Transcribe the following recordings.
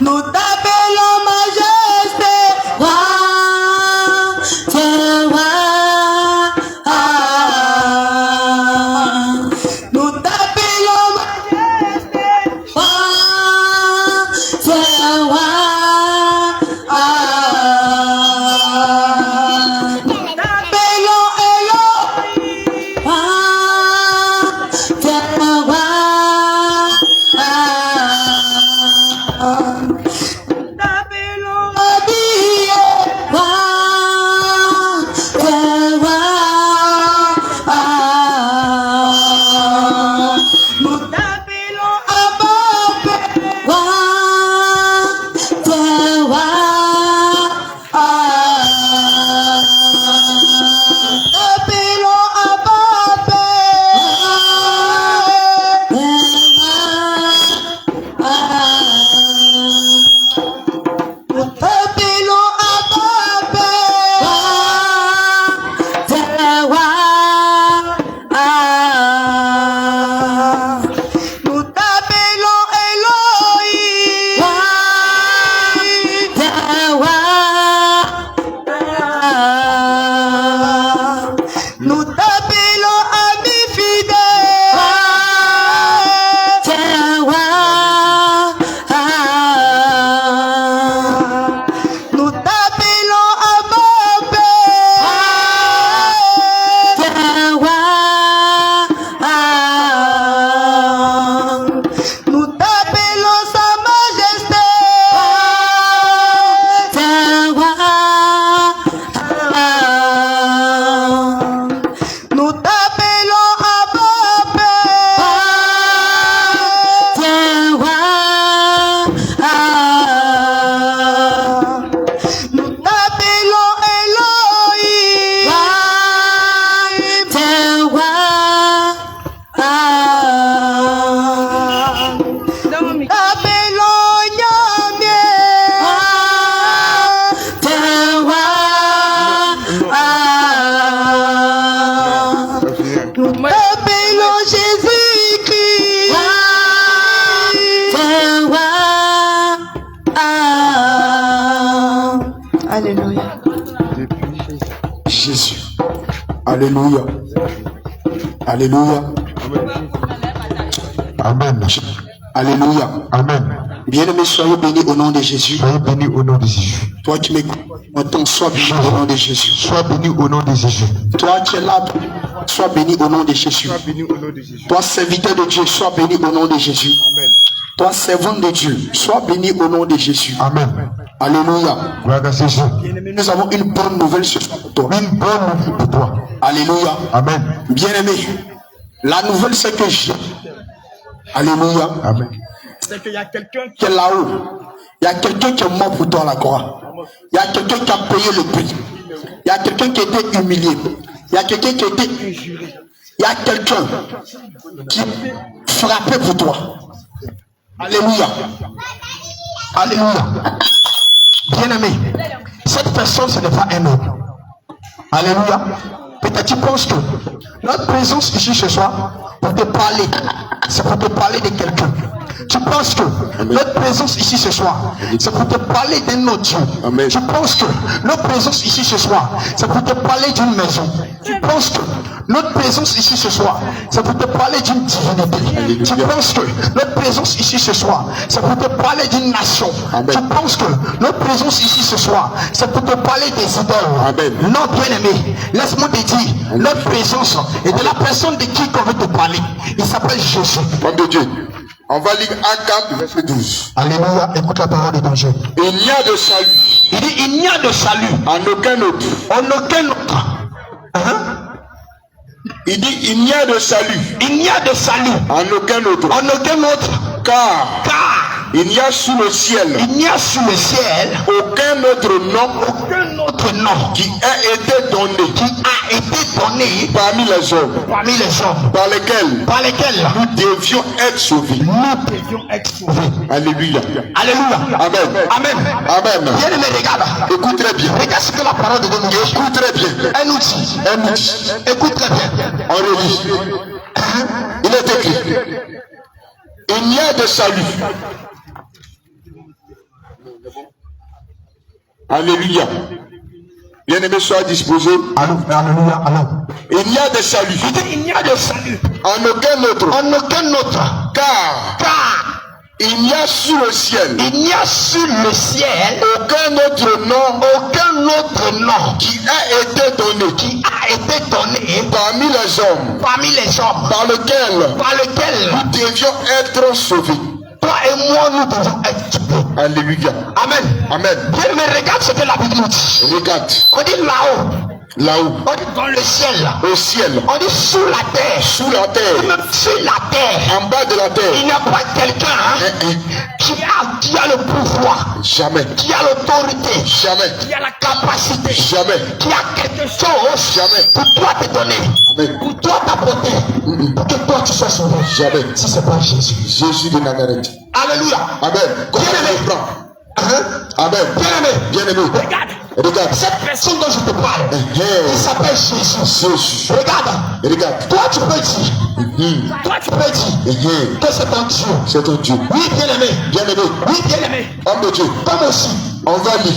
Nous t'appelons majesté, roi, c'est roi. Nous t'appelons majesté, roi, c'est roi. Nous t'appelons Elohim, roi, c'est roi. Alléluia. Jésus. Alléluia. Alléluia. Amen. Alléluia. Amen. Bien-aimés, soyez bénis au nom de Jésus. Soyez bénis au nom de Jésus. Toi qui m'écoutes, sois béni au nom de Jésus. Sois béni au nom de Jésus. Toi qui es là, sois béni au nom de Jésus. Sois béni au nom de Jésus. Toi, serviteur de Dieu, sois béni au nom de Jésus. Amen. Toi, servant de Dieu, sois béni au nom de Jésus. Amen. Alléluia. Gloire à Jésus. Nous avons une bonne nouvelle ce soir pour toi. Une bonne nouvelle pour toi. Alléluia. Amen. Bien-aimé, la nouvelle c'est que j'ai. Alléluia. Amen. C'est qu'il y a quelqu'un qui est là-haut. Il y a quelqu'un qui est mort pour toi à la croix. Il y a quelqu'un qui a payé le prix. Il y a quelqu'un qui a été humilié. Il y a quelqu'un qui a été injurié. Il y a quelqu'un qui frappait pour toi. Alléluia. Alléluia. Bien-aimé, cette personne, ce n'est pas un homme. Alléluia. Peut-être tu penses que notre présence ici ce soir, pour te parler, c'est pour te parler de quelqu'un. Tu penses que notre présence ici ce soir, c'est pour te parler d'un autre Dieu. Tu penses que notre présence ici ce soir, c'est pour te parler d'une maison. Tu penses que notre présence ici ce soir, c'est pour te parler d'une divinité. Tu penses que notre présence ici ce soir, c'est pour te parler d'une nation. Tu penses que notre présence ici ce soir, c'est pour te parler des idoles. Non, bien-aimé, laisse-moi te dire, notre présence est de la personne de qui qu'on veut te parler. Il s'appelle Jésus. Homme de Dieu. On va lire Acte 4, verset 12. Alléluia, écoute la parole de ton Dieu. Il n'y a de salut. Il dit, il n'y a de salut En aucun autre. en aucun autre. Il dit, il n'y a de salut. Il n'y a de salut En aucun autre. en aucun autre. Car Car il n'y a sous le ciel il n'y a sous le ciel aucun autre nom aucun autre nom qui a été donné qui a été donné parmi les hommes parmi les hommes par lesquels nous nous devions être sauvés. devions être sauvés. Alléluia. Alléluia. Amen. Amen. Amen. Bien aimé, regarde. Écoute très bien. Regarde ce que la parole de Dieu nous dit. Écoute très bien. Un outil. Un outil. Écoute très bien. On relit. Il est écrit. Il n'y a de salut Alléluia. Bien-aimé, sois disposé. Alléluia, alléluia. Il y a des saluts. Il y a des saluts. En aucun autre. En aucun autre. Car il n'y a sur le ciel. Il n'y a sur le ciel Aucun autre nom. aucun autre nom Qui a été donné. qui a été donné Parmi les hommes. parmi les hommes Par lequel par lequel nous devions être sauvés. toi et moi nous devons être sauvés. Alléluia. Amen. Amen. Bien, mais regarde ce que la Bible nous dit. Regarde. On dit là-haut, Là-haut. on dit dans le ciel, Au ciel. on dit sous la terre, Sous la terre. même sur la terre. En bas de la Il terre. n'y a pas quelqu'un qui a le pouvoir, Jamais. qui a l'autorité, Jamais. qui a la capacité, Jamais. qui a quelque chose Jamais. pour toi te donner, Amen. pour toi t'apporter, pour que toi tu sois sauvé. Jamais. Si c'est pas Jésus. Jésus de Nazareth. Alléluia. Amen. Comment Bien-aimé. on prend? Amen. Bien-aimé. Bien-aimé. Regarde. Regarde. Cette personne dont je te parle, il s'appelle Jésus. Jésus. Regarde. Regarde. Toi tu peux dire. Toi tu peux dire que c'est un Dieu. C'est ton Dieu. Oui, bien-aimé. Bien-aimé. Oui, bien-aimé. Homme de Dieu. Comme aussi. On va lire.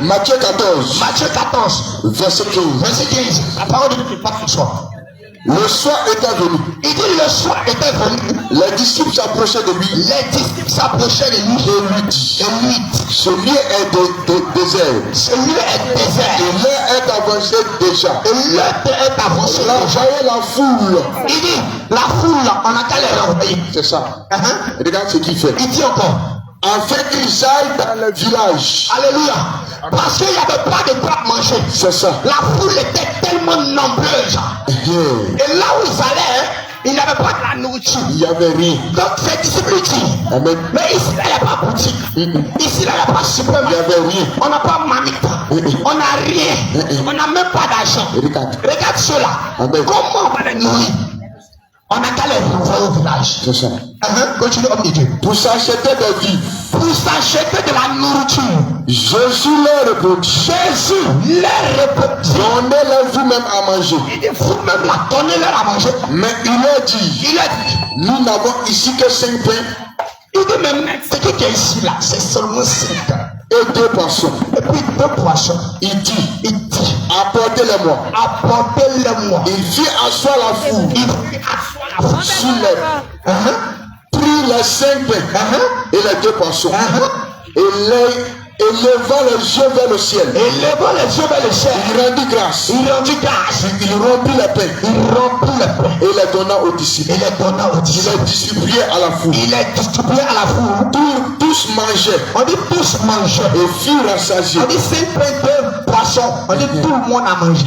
Matthieu 14. Matthieu 14, Verset 15. verset 15. La parole de Dieu qui parle ce soir. Le soir étant venu, Il dit le soir était venu. les disciples s'approchaient de lui Les disciples s'approchaient de lui et lui dit, et lui dit, ce lieu est désert. celui est désert. Et l'heure est avancée déjà. Et l'heure est avancée. Là, voyez la foule. Il dit, la foule, on a qu'à les renvoyer. C'est ça. Regarde ce qu'il fait. Il dit encore, Afin qu'ils aillent dans le village. alléluia. Parce qu'il n'y avait pas de quoi manger. C'est ça. La foule était tellement nombreuse. Et là où ils allaient, il n'y avait pas de la nourriture. Il n'y avait rien. Donc ces disciples disent, Amen. mais ici, il n'y a pas boutique. Ici, il n'y a pas Il supermarché. n'y avait rien. On n'a pas mamita. On n'a rien. On n'a même pas d'argent. Regarde. Regarde cela. Amen. Comment on va les nourrir? On n'a qu'à les renvoyer au village. C'est ça. Continue, homme de Dieu. Pour s'acheter des vivres. Pour s'acheter de la nourriture. Jésus leur répondit. Jésus leur répondit. Donnez-leur vous-même à manger. Il dit, vous-même là, donnez-leur à manger. Mais il leur dit, Il a dit, nous n'avons ici que 5 pains il dit, mais mec, ce qui est ici là, c'est seulement 5 et 2 poissons. et puis 2 poissons. Il dit, Il dit, apportez-les-moi. apportez-les-moi. Il fit asseoir la foule Il fit asseoir la foule. sur les, prit les 5 pains et les 2 poissons et levant les yeux vers le ciel. Et levant les yeux vers le ciel, Il rendit grâce. il rendit grâce. Il rompit les pains Il rompit les pains et les donna aux disciples. et les donna aux Il disciples. les distribuait à la foule. Il les distribuait à la foule. Tous mangeaient On dit tous manger. et furent rassasiés. On dit 5 pains, 2 poissons. On dit tout le monde a mangé.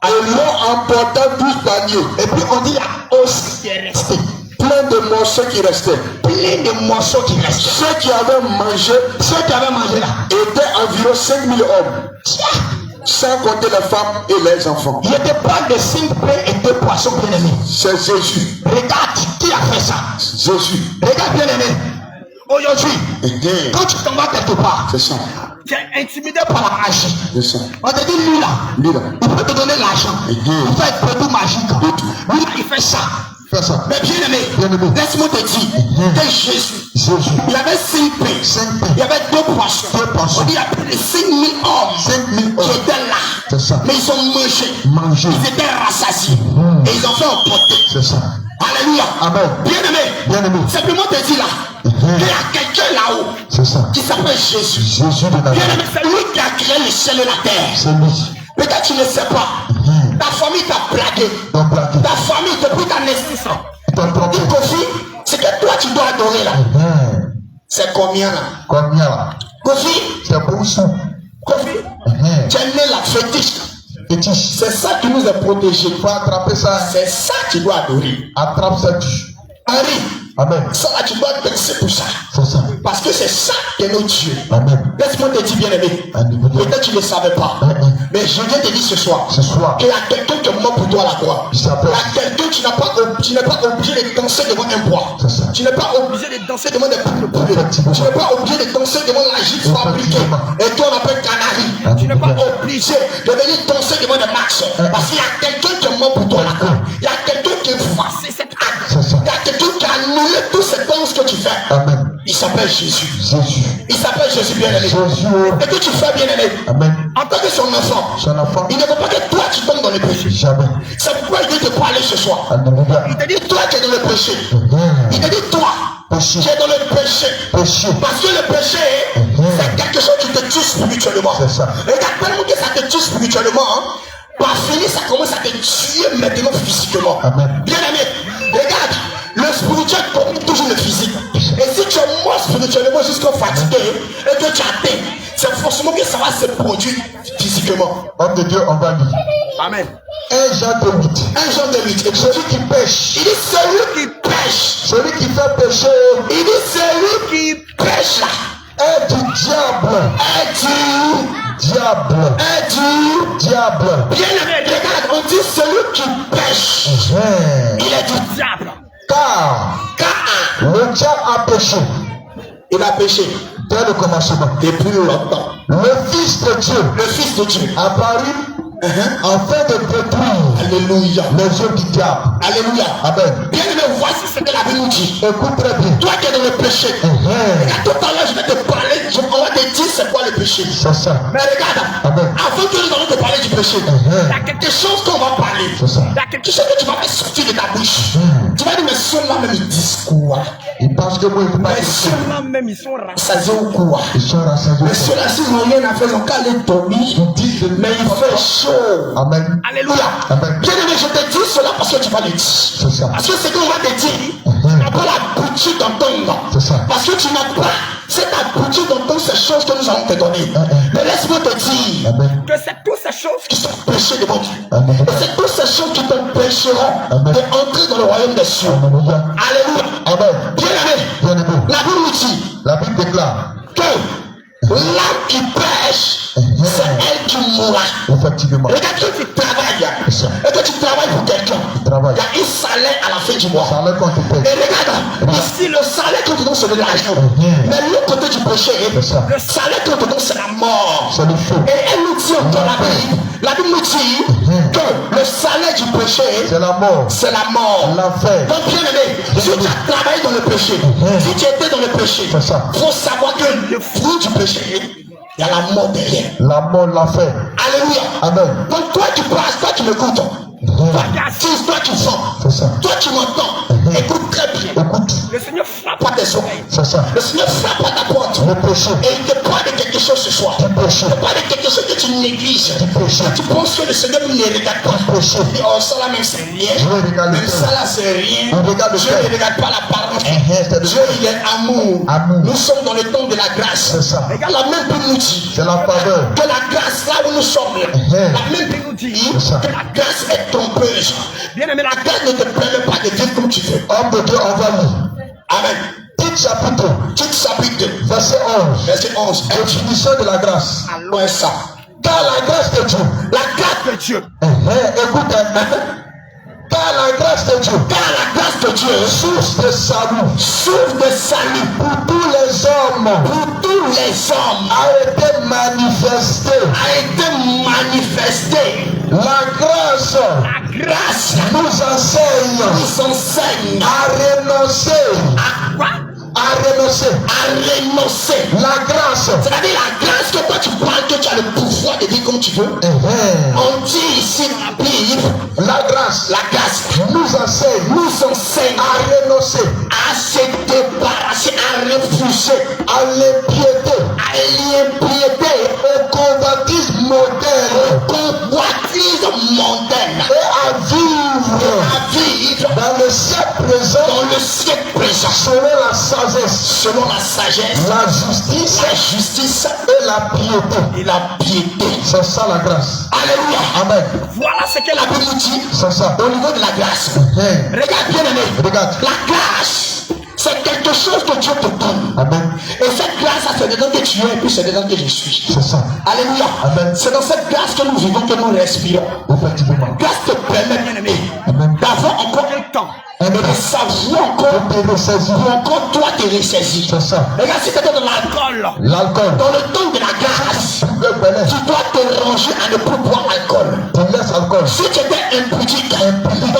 Et l'on emporta 12 paniers Et puis on dit la hausse qui est restée. plein de morceaux qui restaient. Plein de morceaux qui restaient. Ceux qui avaient mangé Ceux qui avaient mangé là, étaient environ 5000 hommes, tiens, sans compter les femmes et les enfants. il était pas de 5 pains et 2 poissons, bien aimé. C'est Jésus. Regarde qui a fait ça. Jésus. Regarde, bien aimé. Aujourd'hui, quand tu t'en vas quelque part, C'est ça. tu es intimidé par la magie. C'est ça. On te dit, lui là, Lui là. il peut te donner l'argent. Il fait être tout magique. Lui là, il fait ça. Fais ça. Mais bien aimé, laisse-moi te dire que Jésus, il y avait 5 pains, il y avait 2 poissons. On dit, il y a plus de 5000 hommes qui étaient là. C'est ça. Mais ils ont mangé. Ils étaient rassasiés. Et ils ont fait emporter. C'est ça. Alléluia. Amen. Bien aimé, simplement te dire là, qu'il y a quelqu'un là-haut C'est ça. qui s'appelle Jésus. Jésus de Bien Nazareth. aimé, c'est lui qui a créé le ciel et la terre. C'est lui. Peut-être tu ne sais pas. Ta famille t'a plagué. Donc, plaqué. Ta famille depuis ta naissance. Ton propre. Il confie, c'est que toi tu dois adorer là. C'est combien là? Combien là? Kofi, C'est pour sous. Kofi, tu es né la fétiche. Fétiche. C'est ça qui nous a protégés. Il faut attraper ça. C'est ça que tu dois adorer. Attrape ça. Tu. Henri, Amen. ça là tu dois danser pour ça. C'est ça. Parce que c'est ça que notre Dieu. Amen. Laisse-moi te dire bien aimé. Peut-être tu ne le savais pas. Mais je viens te dire ce soir. Ce soir. Qu'il y a quelqu'un qui est mort pour toi à la croix. Il s'appelle. Il y a quelqu'un qui tu n'es pas obligé de danser devant un bois. C'est ça. Tu n'es pas obligé de danser devant des poules. Effectivement. Tu n'es pas obligé de danser devant la gifle fabriquée. Et toi on appelle canari. Tu n'es pas obligé de venir danser devant des max. Parce qu'il y a quelqu'un qui est mort pour toi à la croix. Il y a quelqu'un qui a effacé cette acte. C'est ça. Il y a quelqu'un qui a annulé tous ces danses que tu fais. Amen. Il s'appelle Jésus. Jésus. Il s'appelle Jésus bien-aimé. Jésus. Et que tu fais bien-aimé. Amen. En tant que son enfant. Son enfant. Il ne veut pas que toi tu tombes dans le péché. Jamais. C'est pourquoi il dit de parler ce soir. Alléluia. Il te dit toi tu es dans le péché. Il te dit toi Péché. tu es dans le péché. Péché. Parce que le péché, c'est quelque chose qui te tue spirituellement. C'est ça. Regarde tellement que ça te tue spirituellement. Par finir, ça commence à te tuer maintenant physiquement. Amen. Bien aimé, regarde, le spirituel domine toujours le physique. Et si tu es mort spirituellement jusqu'au fatigué et que tu as atteint, c'est forcément que ça va se produire physiquement. Homme de Dieu, on va lire. Amen. 1 Jean 8. 1 Jean 8. Celui qui pêche. Il dit celui qui pêche. Celui qui fait pécher. Il dit celui qui pêche là. Est du diable. Est du Diable. Est du Diable. Bien aimé, regarde, on dit celui qui pêche. Il est du diable. Car le diable a péché. Il a péché Dès le commencement. depuis longtemps. Le Fils de Dieu Le Fils de Dieu. apparu afin de détruire Alléluia. les œuvres du diable. Alléluia. Amen. Bien aimé, voici ce que la Bible nous dit. Écoute très bien. Toi qui es dans le péché. Regarde, tout à l'heure, je vais te parler. On va te dire c'est quoi le péché. C'est ça. Mais regarde, Amen. avant que nous allons te parler du péché, il y a quelque chose qu'on va parler. C'est ça. Il y a quelque chose que tu vas faire sortir de ta bouche. Tu vas dire, mais ceux-là même ils disent quoi? Il pense que moi, il ne peut pas Mais dire. ceux-là même ils sont rassasiés ou quoi? Ils sont rassasiés. Mais ceux-là, s'ils n'ont rien à faire, ils ont qu'à aller dormir. Mais il fait chaud. Amen. Alléluia. Amen. Bien aimé, je te dis cela parce que tu vas le dire. C'est ça. Parce que ce qu'on va te dire, tu n'as pas l'habitude d'entendre. C'est ça. Parce que tu n'as pas cette habitude d'entendre ces choses que nous allons te donner. Mais laisse-moi te dire Amen. que c'est toutes ces choses qui sont péchées devant Dieu. Amen. Et c'est toutes ces choses qui t'empêcheront Amen. d'entrer dans le royaume des cieux. Alléluia. Alléluia. Amen. Bien aimé, Bien aimé. la Bible nous dit La Bible déclare. que l'âme qui pêche, c'est elle qui mourra. Effectivement. Regarde que tu travailles et que tu travailles pour quelqu'un. Travaille. Il y a un salaire à la fin du mois. Ça allait quand tu Et pèches. regarde, ici le salaire que tu donnes c'est de l'argent. Mais l'autre côté du péché, C'est ça. le salaire que tu donnes c'est la mort. C'est le feu. Et elle nous dit encore la Bible nous dit que le salaire du péché, C'est la mort. c'est la mort. L'enfer. Donc bien aimé, si tu as travaillé dans le péché, si tu étais dans le péché, C'est ça. il faut savoir que le fruit du péché, il y a la mort derrière. La mort, l'enfer. Alléluia. Amen. Donc toi tu passes, toi tu m'écoutes. Toi qui es assise, toi qui sens. C'est ça. Toi tu m'entends. Écoute très bien. Écoute. Le Seigneur frappe à tes oreilles. C'est ça. Le Seigneur frappe à ta porte. Le péché. Et il te parle de quelque chose ce soir. Du péché. Il te parle de quelque chose que tu négliges. Du péché. Tu penses que le Seigneur ne regarde pas. Du péché. Et oh, ça là même c'est rien. Dieu regarde le Même cœur. ça là c'est rien. On regarde le Dieu cœur. ne regarde pas l'apparence. C'est le Dieu il est amour. Amour. Nous sommes dans le temps de la grâce. C'est ça. Regarde la même Bible nous dit C'est la faveur. que la grâce là où nous sommes. La même Bible nous dit C'est ça. que la grâce est trompeuse. Bien aimé, la grâce ne te permet pas de vivre comme tu veux. Homme de Dieu, on va lire. Amen. Tite chapitre, Tite chapitre 2, verset 11. verset 11. Définition de la grâce. Allons ça. Car la grâce de Dieu. La grâce de Dieu. Écoute, car la grâce de Dieu. Car la grâce de Dieu, Source de salut. source de salut Pour tous les hommes. pour tous les hommes, A été manifestée. a été manifestée. La grâce La grâce nous enseigne nous enseigne à renoncer. à quoi? À renoncer. À renoncer. La grâce. C'est-à-dire la grâce que toi tu parles, que tu as le pouvoir de vivre comme tu veux. On dit ici dans la Bible, La grâce la grâce nous enseigne nous enseigne à renoncer à se débarrasser, à refuser, à l'impiété, à l'impiété, au convoitisme moderne aux convoitises mondaines, et à vivre à vivre dans le siècle présent dans le siècle présent, selon la sagesse, selon la sagesse, la justice la justice et la piété. et la piété. C'est ça la grâce. Alléluia. Amen. Voilà ce que la Bible nous dit C'est ça. au niveau de la grâce. Regarde bien aimé. Regarde. La grâce, c'est quelque chose que Dieu te donne. Amen. Et cette grâce, c'est dedans que tu es et puis c'est dedans que je suis. C'est ça. Alléluia. Amen. C'est dans cette grâce que nous vivons, que nous respirons. Effectivement. Grâce te permet, bien aimé, Amen. d'avoir encore un temps. Et de savoir encore, De ressaisir. pour encore toi te ressaisir. C'est ça. Regarde si tu étais dans l'alcool. L'alcool. Dans le temps de la grâce, Le belin. tu dois te ranger à ne plus boire l'alcool. Tu laisses alcool. Si tu étais impudique, dans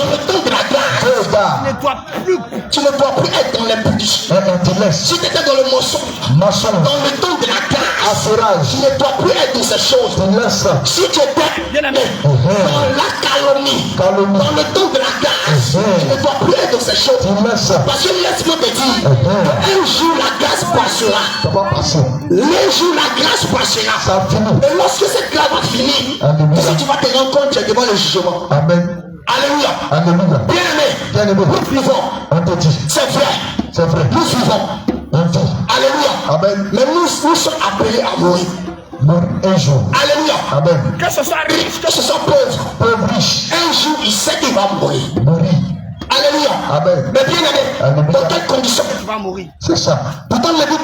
le temps de la grâce, Regarde. tu ne dois plus être dans l'impudicie, tu laisses. si tu étais dans le mensonge, Mensonge. dans le temps de la grâce, Assurage. tu ne dois plus être dans ces choses. Tu laisses. Si tu étais bien aimé dans la calomnie, Calomnie. dans le temps de la grâce, tu ne dois plus être dans ces choses. Tu laisses. Parce que laisse-moi te dire, un jour la grâce passera. Ça va passer. Un jour la grâce passera. Ça finit. Et lorsque cette grâce va finir, Alléluia. si tu vas te rendre compte, tu es devant le jugement. Amen. Alléluia. Alléluia. Bien aimé, Bien aimé. nous vivons. On te dit. C'est vrai. C'est vrai. Nous vivons. On dit. Alléluia. Amen. Mais nous sommes appelés à mourir. Mort un jour. Alléluia. Amen. Que ce soit riche, que ce soit pauvre. Pauvre riche. Un jour, il sait qu'il va mourir. Mourir. Alléluia. Amen. Mais bien aimé, Alléluia. dans quelles conditions tu vas mourir? C'est ça. Pourtant, la Bible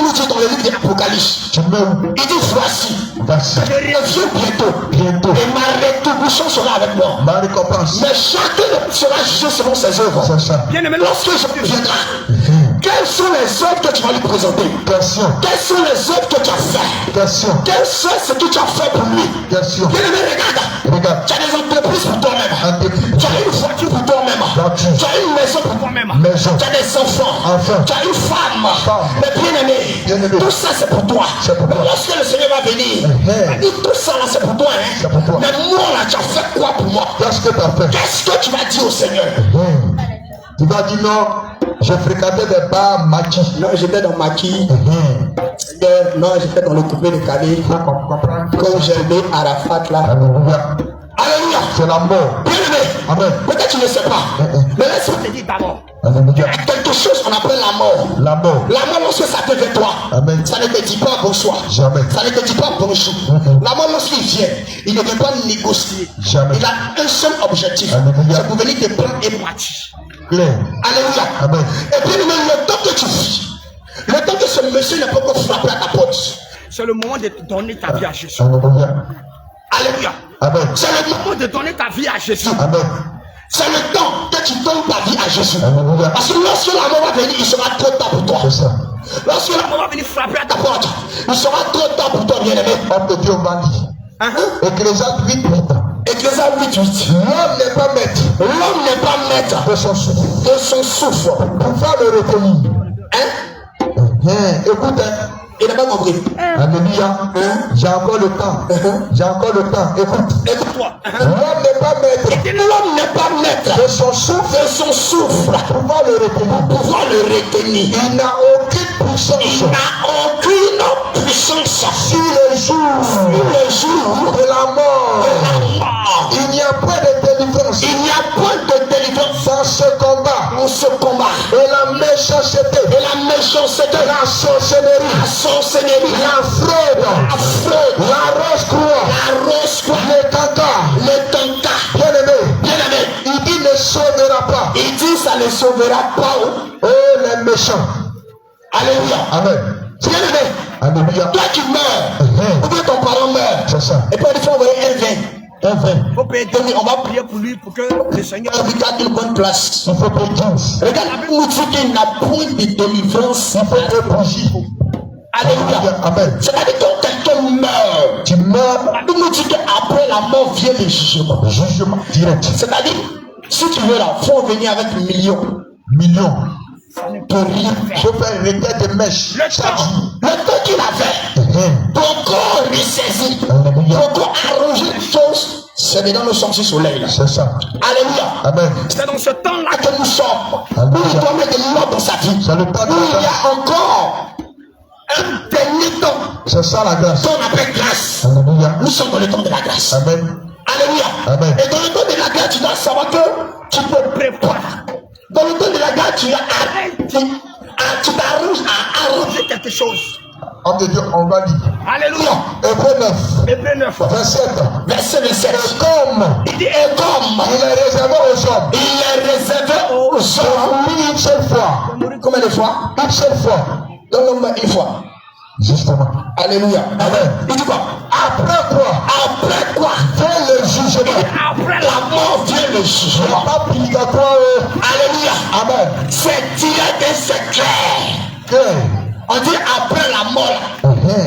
nous dit dans le livre de l'Apocalypse, Tu meurs. il dit voici, Voici. je reviens bientôt. Bientôt. Et ma rétribution sera avec moi. Ma récompense. Mais chacun sera jugé selon ses œuvres. C'est ça. Bien aimé, lorsque je viendrai, quelles sont les œuvres que tu vas lui présenter? Question. Quelles sont les œuvres que tu as fait? Question. Quelles sont ce que tu as fait pour lui? Question. Bien aimé, regarde. Regarde. Tu as des entreprises pour toi-même. Entreprise. Tu as une voiture pour toi-même. Voiture. Tu as une maison pour toi-même. Maison. Tu as des enfants. Enfants. Tu as une femme. Femme. Mais bien aimé, Bien-aimé. tout ça c'est pour toi. C'est pour Mais toi. lorsque le Seigneur va venir, il dit tout ça là c'est pour toi. Hein? C'est pour toi. Mais moi là, tu as fait quoi pour moi? Qu'est-ce que tu as fait? Qu'est-ce que tu vas dire au Seigneur? Tu vas dire non, je fréquentais des bars maquis. Non, j'étais dans Maki. Non, j'étais dans le coupé de Calais. Faut comprendre. Comme j'ai aimé Arafat là. Alléluia. Alléluia. C'est la mort. Bien aimé. Amen. Peut-être tu ne sais pas. Mais laisse-moi te dire d'abord. Il y Alléluia. a quelque chose qu'on appelle la mort. La mort. La mort, lorsque ça te vient toi, Amen. ça ne te dit pas bonsoir. Jamais. Ça ne te dit pas bonjour. La mort, lorsqu'il vient, il ne vient pas négocier. Jamais. Il a un seul objectif. Alléluia. C'est pour venir te prendre et partir. Claire. Alléluia. Amen. Et puis, même le temps que tu vis, le temps que ce monsieur n'a pas encore frappé à ta porte, c'est le moment de donner ta vie à Jésus. Alléluia. Alléluia. Amen. C'est le moment de donner ta vie à Jésus. Amen. C'est le temps que tu donnes ta vie à Jésus. Alléluia. Parce que lorsque la mort va venir, il sera trop tard pour toi. C'est ça. Lorsque la mort va venir frapper à ta porte, il sera trop tard pour toi, bien-aimé. Homme de Dieu m'a dit. Ecclésiaste 8, 8. Ecclésiaste 8, 8. L'homme n'est pas maître L'homme n'est pas maître de son souffle. de son souffle. Pour faire le retenir. Hein? Écoute, hein. Il n'a pas compris. Alléluia. J'ai encore le temps. J'ai encore le temps. Écoute. Écoute-toi. L'homme n'est pas maître L'homme n'est pas maître de son souffle. de son souffle. Pour pouvoir le retenir. Pour pouvoir le retenir. Il n'a aucune puissance. Il n'a aucune puissance Sur le jour le jour de la mort. de la mort. Il n'y a pas de délivrance Il n'y a point de délivrance dans ce combat. dans ce combat. Et la méchanceté, Et la méchanceté, la sorcellerie, la sorcellerie, la fraude, la fraude, la rose-croix, la rose-croix, le caca. le tenta. Bien aimé, Bien aimé, il dit ne sauvera pas. il dit ça ne sauvera pas. Oh les méchants. Alléluia. Amen. Bien aimé, Alléluia. toi qui meurs, ou bien ton parent meurt, C'est ça. et puis il faut envoyer un vin. Un vrai. Faut payer 2000, on va prier pour lui pour que le Seigneur lui garde une bonne place. Il faut que 15. Regarde, la Bible nous dit qu'il n'a point de délivrance. Il faut que bougie. Alléluia. Amen. C'est-à-dire que quand quelqu'un meurt, Tu meurs. la Bible nous dit qu'après la mort vient le jugement. Jugement direct. C'est-à-dire, si tu veux là, il faut venir avec millions. Millions. Pour rien Il faire. faut faire une requête de mèche. Le temps qu'il avait, pour corps ressaisi, Alléluia. pour corps arranger les choses, c'est dedans le sorti soleil là. C'est ça. Alléluia. Amen. C'est dans ce temps-là que nous sommes. Où Alléluia. il doit mettre de l'ordre dans sa vie. C'est le temps de Où la il y grâce. a encore un dernier temps C'est ça la grâce. qu'on appelle grâce. Alléluia. Nous sommes dans le temps de la grâce. Amen. Alléluia. Amen. Et dans le temps de la grâce, tu dois savoir que tu te prépares. Dans le temps de la grâce, tu t'arranges à arranger quelque chose. Homme de Dieu, on va dire. Alléluia. Hébreu 9, Hébreux 9, verset. verset 27. Et comme Il dit, et comme il est réservé aux hommes, il est réservé aux de hommes. mourir une seule fois. Combien de fois? Une seule fois. Donne-moi une fois. Justement. Alléluia. Amen. Il dit quoi? Après quoi Après quoi? vient le jugement. Après la mort vient le jugement. Pas purgatoire. Alléluia. Amen. C'est direct et c'est clair. Que On dit après la mort.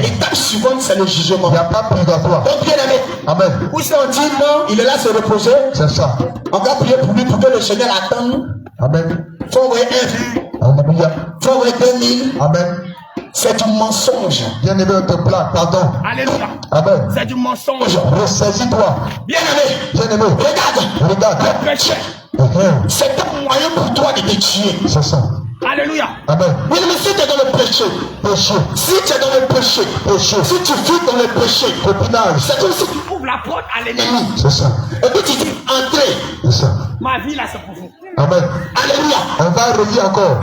L'étape suivante, c'est le jugement. il n'y a pas purgatoire. Donc, bien aimé, Amen. où c'est on dit non, il est là se reposer. C'est ça. On va prier pour lui pour que le Seigneur attende. Amen. Il faut envoyer un vin. Alléluia. Tu vois, 2000, Amen. c'est du mensonge. Bien-aimé, on te plaque, pardon. Alléluia. Amen. C'est du mensonge. Ressaisis-toi. Bien-aimé, Bien-aimé. regarde. Regarde. Le péché, c'est un moyen pour toi de te tuer. C'est ça. Alléluia. Amen. Oui, mais si tu es dans le péché, Péché. si tu es dans le péché, si tu vis dans le péché, Copinage. c'est comme si tu ouvres la porte à l'ennemi. C'est ça. Et puis tu dis, entrez. C'est ça. Ma vie là, c'est pour vous. Amen. Alléluia. On va relire encore.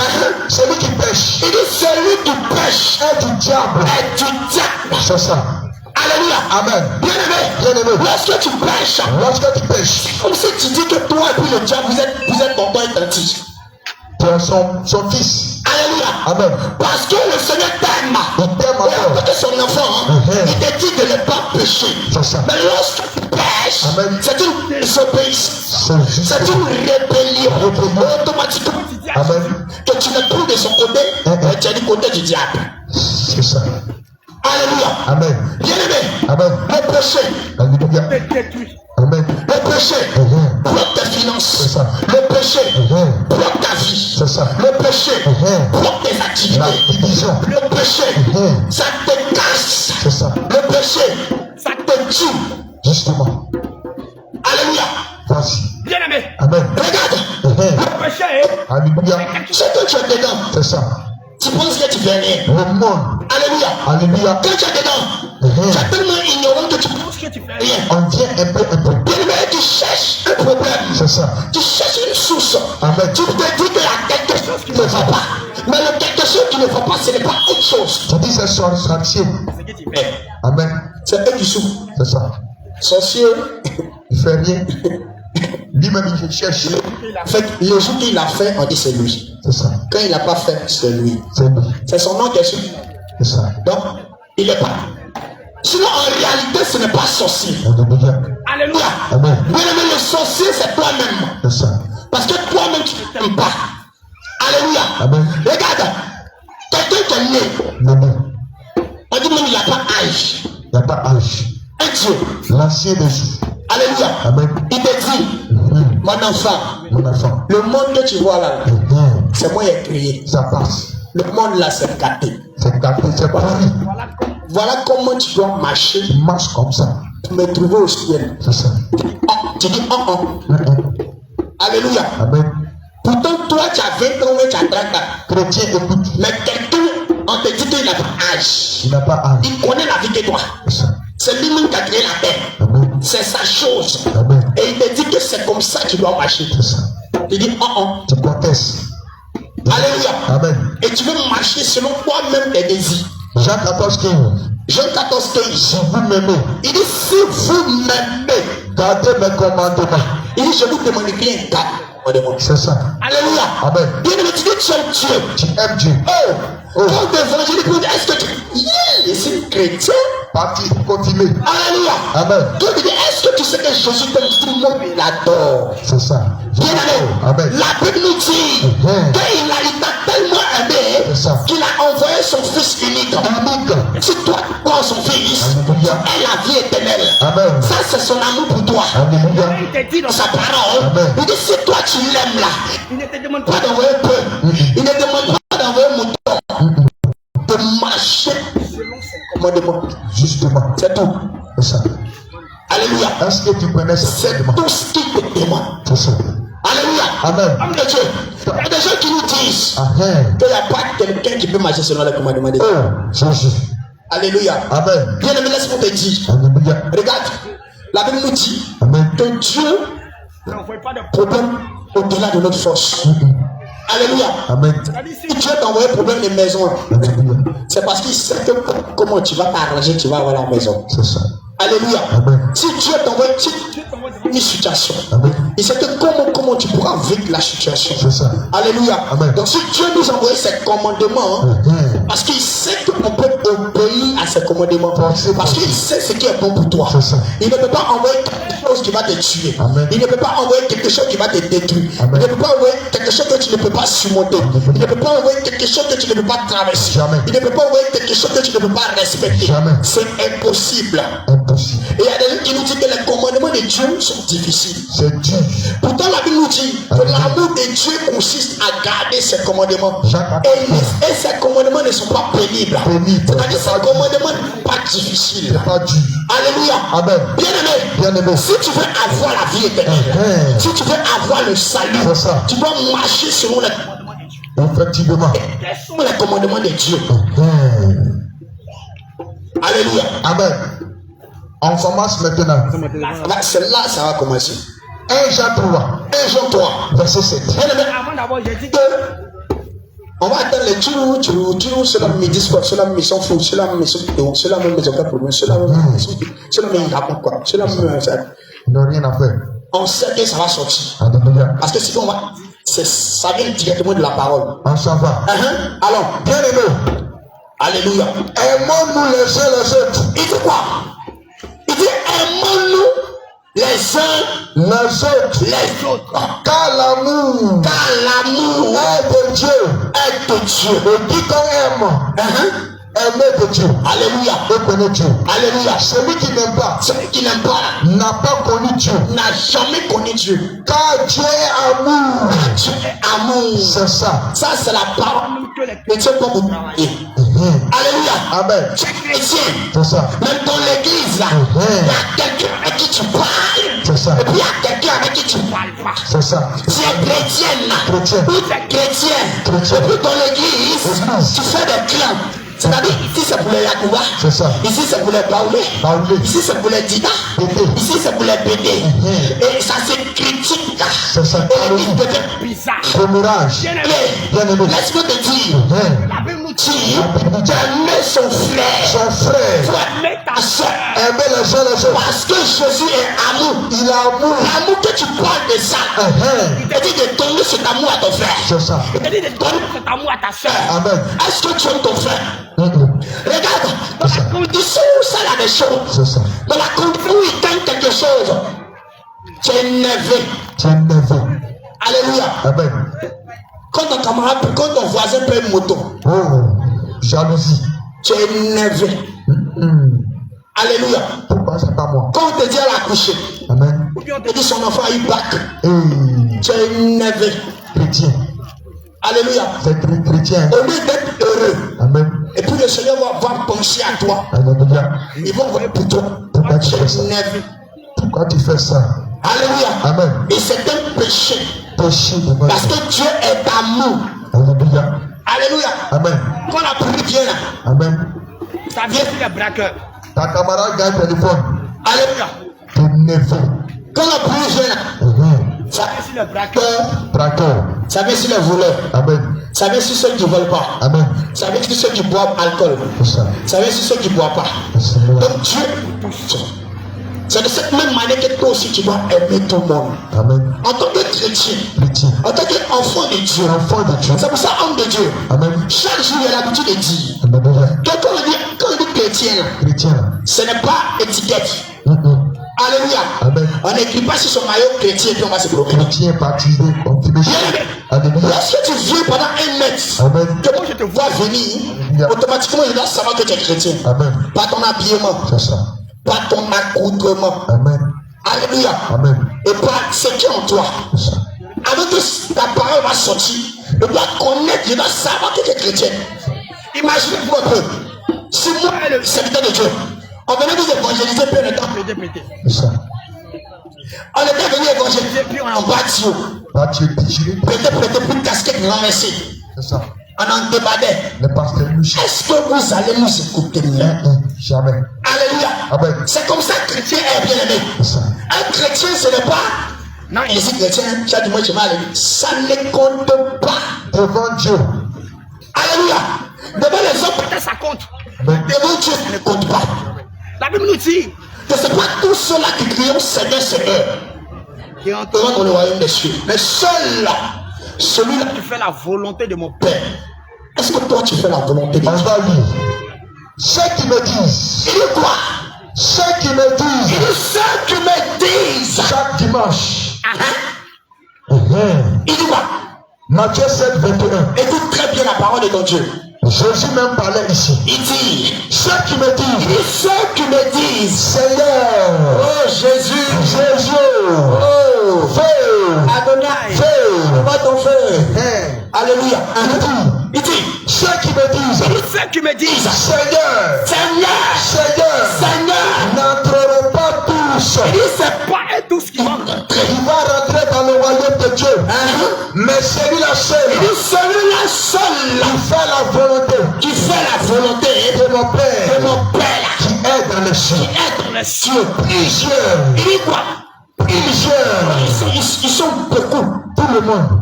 Celui qui pêche Il dit, celui qui pêche est du diable. est du diable. C'est ça. Alléluia. Amen. Bien-aimé, Bien-aimé. lorsque tu pêches, Lorsque tu pêches, comme si tu dis que toi et puis le diable, vous êtes tonton et tante. tu es son fils. Alléluia. Amen. Parce que le Seigneur t'aime. Il t'aime encore. Regarde son enfant, il te dit de ne pas pécher. C'est ça. Mais lorsque tu pêches, Amen. c'est une désobéissance. C'est juste. C'est une rébellion. Rébellion. Automatiquement, tu dis à Amen. Jésus que tu n'es plus de son côté, mais tu es du côté du diable. C'est ça. Alléluia. Amen. Bien-aimé, Amen. le péché Alléluia. te détruit. Amen. Le péché bloque tes finances. C'est ça. Le péché Amen. bloque ta vie. C'est ça. Le péché bloque tes La activités. division. Le péché, Amen. ça te casse. C'est ça. Le péché, ça te tue. Justement. Alléluia. Voici. Bien-aimé, Amen. regarde. Amen. Le péché, Alléluia. ce que tu es dedans, C'est ça. tu penses que tu fais rien. Le monde. Alléluia. Alléluia. Quand tu es dedans, Amen. tu es tellement ignorant que tu penses que tu fais rien. On vient un peu. Bien-aimé, tu cherches un problème. C'est ça. Tu cherches une source. Amen. Tu te dis qu'il y a quelque chose qui ne va pas. Mais le quelque chose qui ne va pas, ce n'est pas autre chose. Tu dis c'est son sorcier. Ce que tu fais, Amen. c'est eux qui souffrent. C'est ça. Sorcier, Il fait rien. Lui-même, il cherche. fait, le jour qu'il a fait, on dit c'est lui. C'est ça. Quand il n'a pas fait, c'est lui. C'est lui. C'est son nom qui est sur. C'est ça. Donc, il n'est pas. Sinon, en réalité, ce n'est pas sorcier. Alléluia. Alléluia. Amen. Bien-aimé, le sorcier, c'est toi-même. C'est ça. Parce que toi-même, tu ne t'aimes pas. Alléluia. Amen. Regarde, quelqu'un qui est né, Amen. on dit même il n'a pas âge. Il n'y a pas âge. Un Dieu. L'ancien des jours. Alléluia. Amen. Il te dit, mon enfant, Mon enfant. le monde que tu vois là, c'est moi qui ai créé. Ça passe. Le monde là, c'est gâté. C'est gâté, c'est pourri. Voilà comment tu dois marcher Tu marches comme ça. pour me trouver au ciel. C'est ça. Tu dis, Alléluia. Amen. Pourtant, toi, tu as 20 ans, mais tu as 30 ans. Chrétien, écoute. Mais quelqu'un, on te dit qu'il n'a pas âge. Il n'a pas âge. Il connaît la vie que toi. C'est ça. C'est lui-même qui a créé la terre. Amen. C'est sa chose. Amen. Et il te dit que c'est comme ça que tu dois marcher. C'est ça. Tu dis, Tu contestes. Alléluia. Amen. Et tu veux marcher selon toi-même tes désirs. Jean 14, 15. Jean 14, 15. Si vous m'aimez, Il dit, si vous m'aimez, gardez mes commandements. il dit, je vous demande rien, garde mes commandements. C'est ça. Alléluia. Amen. Bien aimé, tu dis, tu aimes Dieu. Tu aimes Dieu. Oh, Oh. quand l'évangélique vous dit, est-ce que tu. Je suis chrétien. Parti, continuez. Alléluia. Amen. Toi, tu dis, est-ce que tu sais que Jésus t'aime? Tout le monde l'adore. C'est ça. Bien aimé, Amen. la Bible nous dit qu'il t'a tellement aimé C'est ça. qu'il a envoyé son fils unique. Unique. Si toi tu crois en son fils, Alléluia. et la vie éternelle. Amen. Ça, c'est son amour pour toi. Alléluia. Il te dit dans sa parole, Amen. il dit si toi tu l'aimes là, il ne te demande pas d'envoyer peu, il ne demande pas d'envoyer un mouton, de marcher selon ses commandements. Justement. C'est tout. C'est ça. Alléluia. Est-ce que tu connais ce C'est commandement? tout ce qu'il te demande. C'est ça. Alléluia. Amen. Homme de Dieu, il y a des gens qui nous disent Amen. qu'il n'y a pas quelqu'un qui peut marcher selon les commandements de Dieu. Oh, Jésus. Alléluia. Amen. Bien aimé, laisse-moi te dire. Alléluia. Regarde, la Bible nous dit Amen. que Dieu n'envoie pas de problème au-delà de notre force. Alléluia. Amen. Si Dieu t'envoie un problème de maison, Alléluia. c'est parce qu'il sait que comment tu vas t'arranger, tu vas avoir la maison. C'est ça. Alléluia. Amen. Si Dieu t'envoie une situation, Amen. il sait que comment tu pourras vivre la situation. C'est ça. Alléluia. Amen. Donc si Dieu nous envoie ses commandements, Amen. parce qu'il sait qu'on peut obéir à ses commandements, parce qu'il sait ce qui est bon pour toi. C'est ça. Il ne peut pas envoyer quelque chose qui va te tuer. Amen. Il ne peut pas envoyer quelque chose qui va te détruire. Amen. Il ne peut pas envoyer quelque chose que tu ne peux pas surmonter. Il ne peut pas envoyer quelque chose que tu ne peux pas traverser. Jamais. Il ne peut pas envoyer quelque chose que tu ne peux pas respecter. Jamais. C'est impossible. Impossible. Et il y a des gens qui nous disent que les commandements de Dieu sont difficiles. C'est dur. Pourtant, la Bible nous dit que Amen. l'amour de Dieu consiste à garder ses commandements. Jacques Et ces commandements ne sont pas pénibles. Pénibles. C'est-à-dire que ces commandements ne sont pas difficiles. C'est pas dur. Alléluia. Amen. Bien-aimé, Bien-aimé. si tu veux avoir la vie éternelle, Amen. si tu veux avoir le salut, C'est ça. tu dois marcher selon les Effectivement. commandements de Dieu. Amen. Alléluia. Amen. On commence maintenant. Là, c'est là que ça va commencer. 1 Jean 3, 1 Jean 3, verset 7. bien-aimé, Avant d'abord, j'ai dit que on va attendre les toujours, ceux-là me disent quoi, ceux-là me sont fous, ceux-là me sont fous, ceux-là me sont pas pour moi, ceux-là me racontent quoi, ceux-là me. Ils n'ont rien à faire. On sait que ça va sortir. Alléluia. Parce que si on va, ça vient directement de la parole. On s'en va. Alors, Bien aimé, alléluia. aimons-nous les uns les autres. Il dit quoi? Il dit aimons-nous les uns Les autres. les autres. Car l'amour Car l'amour est de Dieu. est de Dieu. Et quiconque aime, aimé de Dieu. Alléluia. Et connaît Dieu. Alléluia. Celui qui n'aime pas Celui qui n'aime pas n'a pas connu Dieu. n'a jamais connu Dieu. Car Dieu est amour. Dieu est amour. C'est ça. Ça, c'est la parole de Dieu pour vous. Alléluia. Amen. Tu es chrétien. C'est ça. Même dans l'église, là, il y a quelqu'un avec qui tu parles. C'est ça. Et puis il y a quelqu'un avec qui tu ne parles pas. C'est ça. Tu es chrétienne, là. Chrétien. Ou tu es chrétien. Chrétien. Et puis dans l'église, Église. tu fais des clans. C'est-à-dire, ici c'est pour les Yacouba. C'est ça. Ici c'est pour les Baoulé. Baoulé. Ici c'est pour les Dida. Bédé. Ici c'est pour les Bédé. Et ça se critique. C'est ça. Et l'église devient bizarre. Commérage. Bien-aimé, laisse-moi te dire. La Bible nous dit Tu aimer son frère. Son frère. Faut aimer ta soeur. Aimer les uns les autres. Parce que Jésus est amour. Il a amour. L'amour que tu parles de ça. Il te dit de donner cet amour à ton frère. C'est ça. Il te dit de donner cet amour à ta soeur. Amen. Est-ce que tu aimes ton frère? Mhm. Regarde, dans la condition où ça a des choses, C'est ça. dans la condition où il gagne quelque chose, tu es énervé. Tu es énervé. Alléluia. Amen. Quand ton camarade, quand ton voisin paye une moto, Oh, jalousie. tu es énervé. Mhm. Alléluia. Pourquoi c'est pas moi? Quand on te dit à la coucher, Amen. ou bien on te dit son enfant a eu bac, Et tu es énervé. chrétien. Alléluia. C'est chrétien. Au lieu d'être heureux, Amen. et puis le Seigneur va penser à toi, Alléluia. il va envoyer pour toi. Pourquoi tu Tu fais es ça? énervé. Pourquoi tu fais ça? Alléluia. Amen. Et c'est un péché. Péché de moi. Parce que Dieu est amour. Alléluia. Alléluia. Amen. Quand la pluie vient là, Amen. ça vient sur les braqueurs. Ta camarade gagne téléphone. alléluia. T'es énervé. Quand la pluie vient là, Mhm. ça Sur les braqueurs. Braqueur. ça vient sur les voleurs. Amen. Ça vient sur ceux qui ne volent pas. Amen. Ça vient sur ceux qui boivent alcool. C'est ça. Ça vient sur ceux qui ne boivent pas. C'est ça. Donc Dieu, c'est de cette même manière que toi aussi tu dois aimer tout le monde. Amen. En tant que chrétien, Chrétien. en tant qu'enfant de Dieu. Enfant de Dieu. C'est pour ça, homme de Dieu. Amen. Chaque jour, il y a l'habitude de dire Alléluia. que quand on dit chrétien, là, Chrétien. ce n'est pas étiquette. Mhm. Alléluia. Amen. On n'écrit pas sur son maillot chrétien et puis on va se bloquer. Chrétien baptisé, confirmé. Alléluia. Lorsque tu viens pendant un mètre, Amen. que moi je te vois venir, automatiquement il doit savoir que tu es chrétien. Amen. Pas ton habillement, C'est ça. pas ton accoutrement. Amen. Alléluia. Amen. Et pas ce qui est en toi. C'est ça. Avant que ta parole va sortir, je dois connaître, je dois savoir que tu es chrétien. Imaginez-vous un peu. Si moi, le serviteur de Dieu, on venait nous évangéliser plein de temps. C'est ça. On était venu évangéliser, puis on en bâtit. Là, tu es déchiré. Peut-être plus de casquette renversée. C'est ça. On en débardait. Le pasteur Michel. Est-ce que vous allez nous écouter? Jamais. Alléluia. Amen. C'est comme ça que le chrétien est bien aimé. C'est ça. Un chrétien, ce n'est pas. Non, il est chrétien, chaque mois je vais aller. Ça ne compte pas. Devant Dieu. Alléluia. Devant les hommes, Peut-être ça compte. Amen. devant Dieu, ça ne compte pas. La Bible nous dit Que ce n'est pas tous ceux-là qui crient Seigneur, Seigneur, qui entreront dans le royaume des cieux. Mais seul-là, celui-là tu fais la volonté de mon Père. Père. Est-ce que toi tu fais la volonté de On Dieu? va lire. Ceux qui me disent, Il dit quoi? ceux qui me Il disent dit ceux qui me disent. chaque dimanche. Il dit quoi? Matthieu 7, 21. Écoute très bien la parole de ton Dieu. Jésus même parlait ici. Il dit, Ceux qui me il disent dit ceux qui me disent, Seigneur, oh Jésus, Jésus, oh feu, Adonai, feu, pas ton feu. Alléluia. Il dit, ceux qui me disent Ceux qui me disent, Seigneur, Seigneur, Seigneur, Seigneur, n'entreront pas tous. il dit c'est pas eux tous qui vont rentrer. Il va rentrer dans le royaume de Dieu. Mais celui-là seul il dit celui-là seul qui fait la volonté qui fait la volonté de mon Père de mon Père qui est dans les cieux. qui est dans les cieux. Plusieurs, Il dit quoi? plusieurs, Ils sont beaucoup. tout le monde.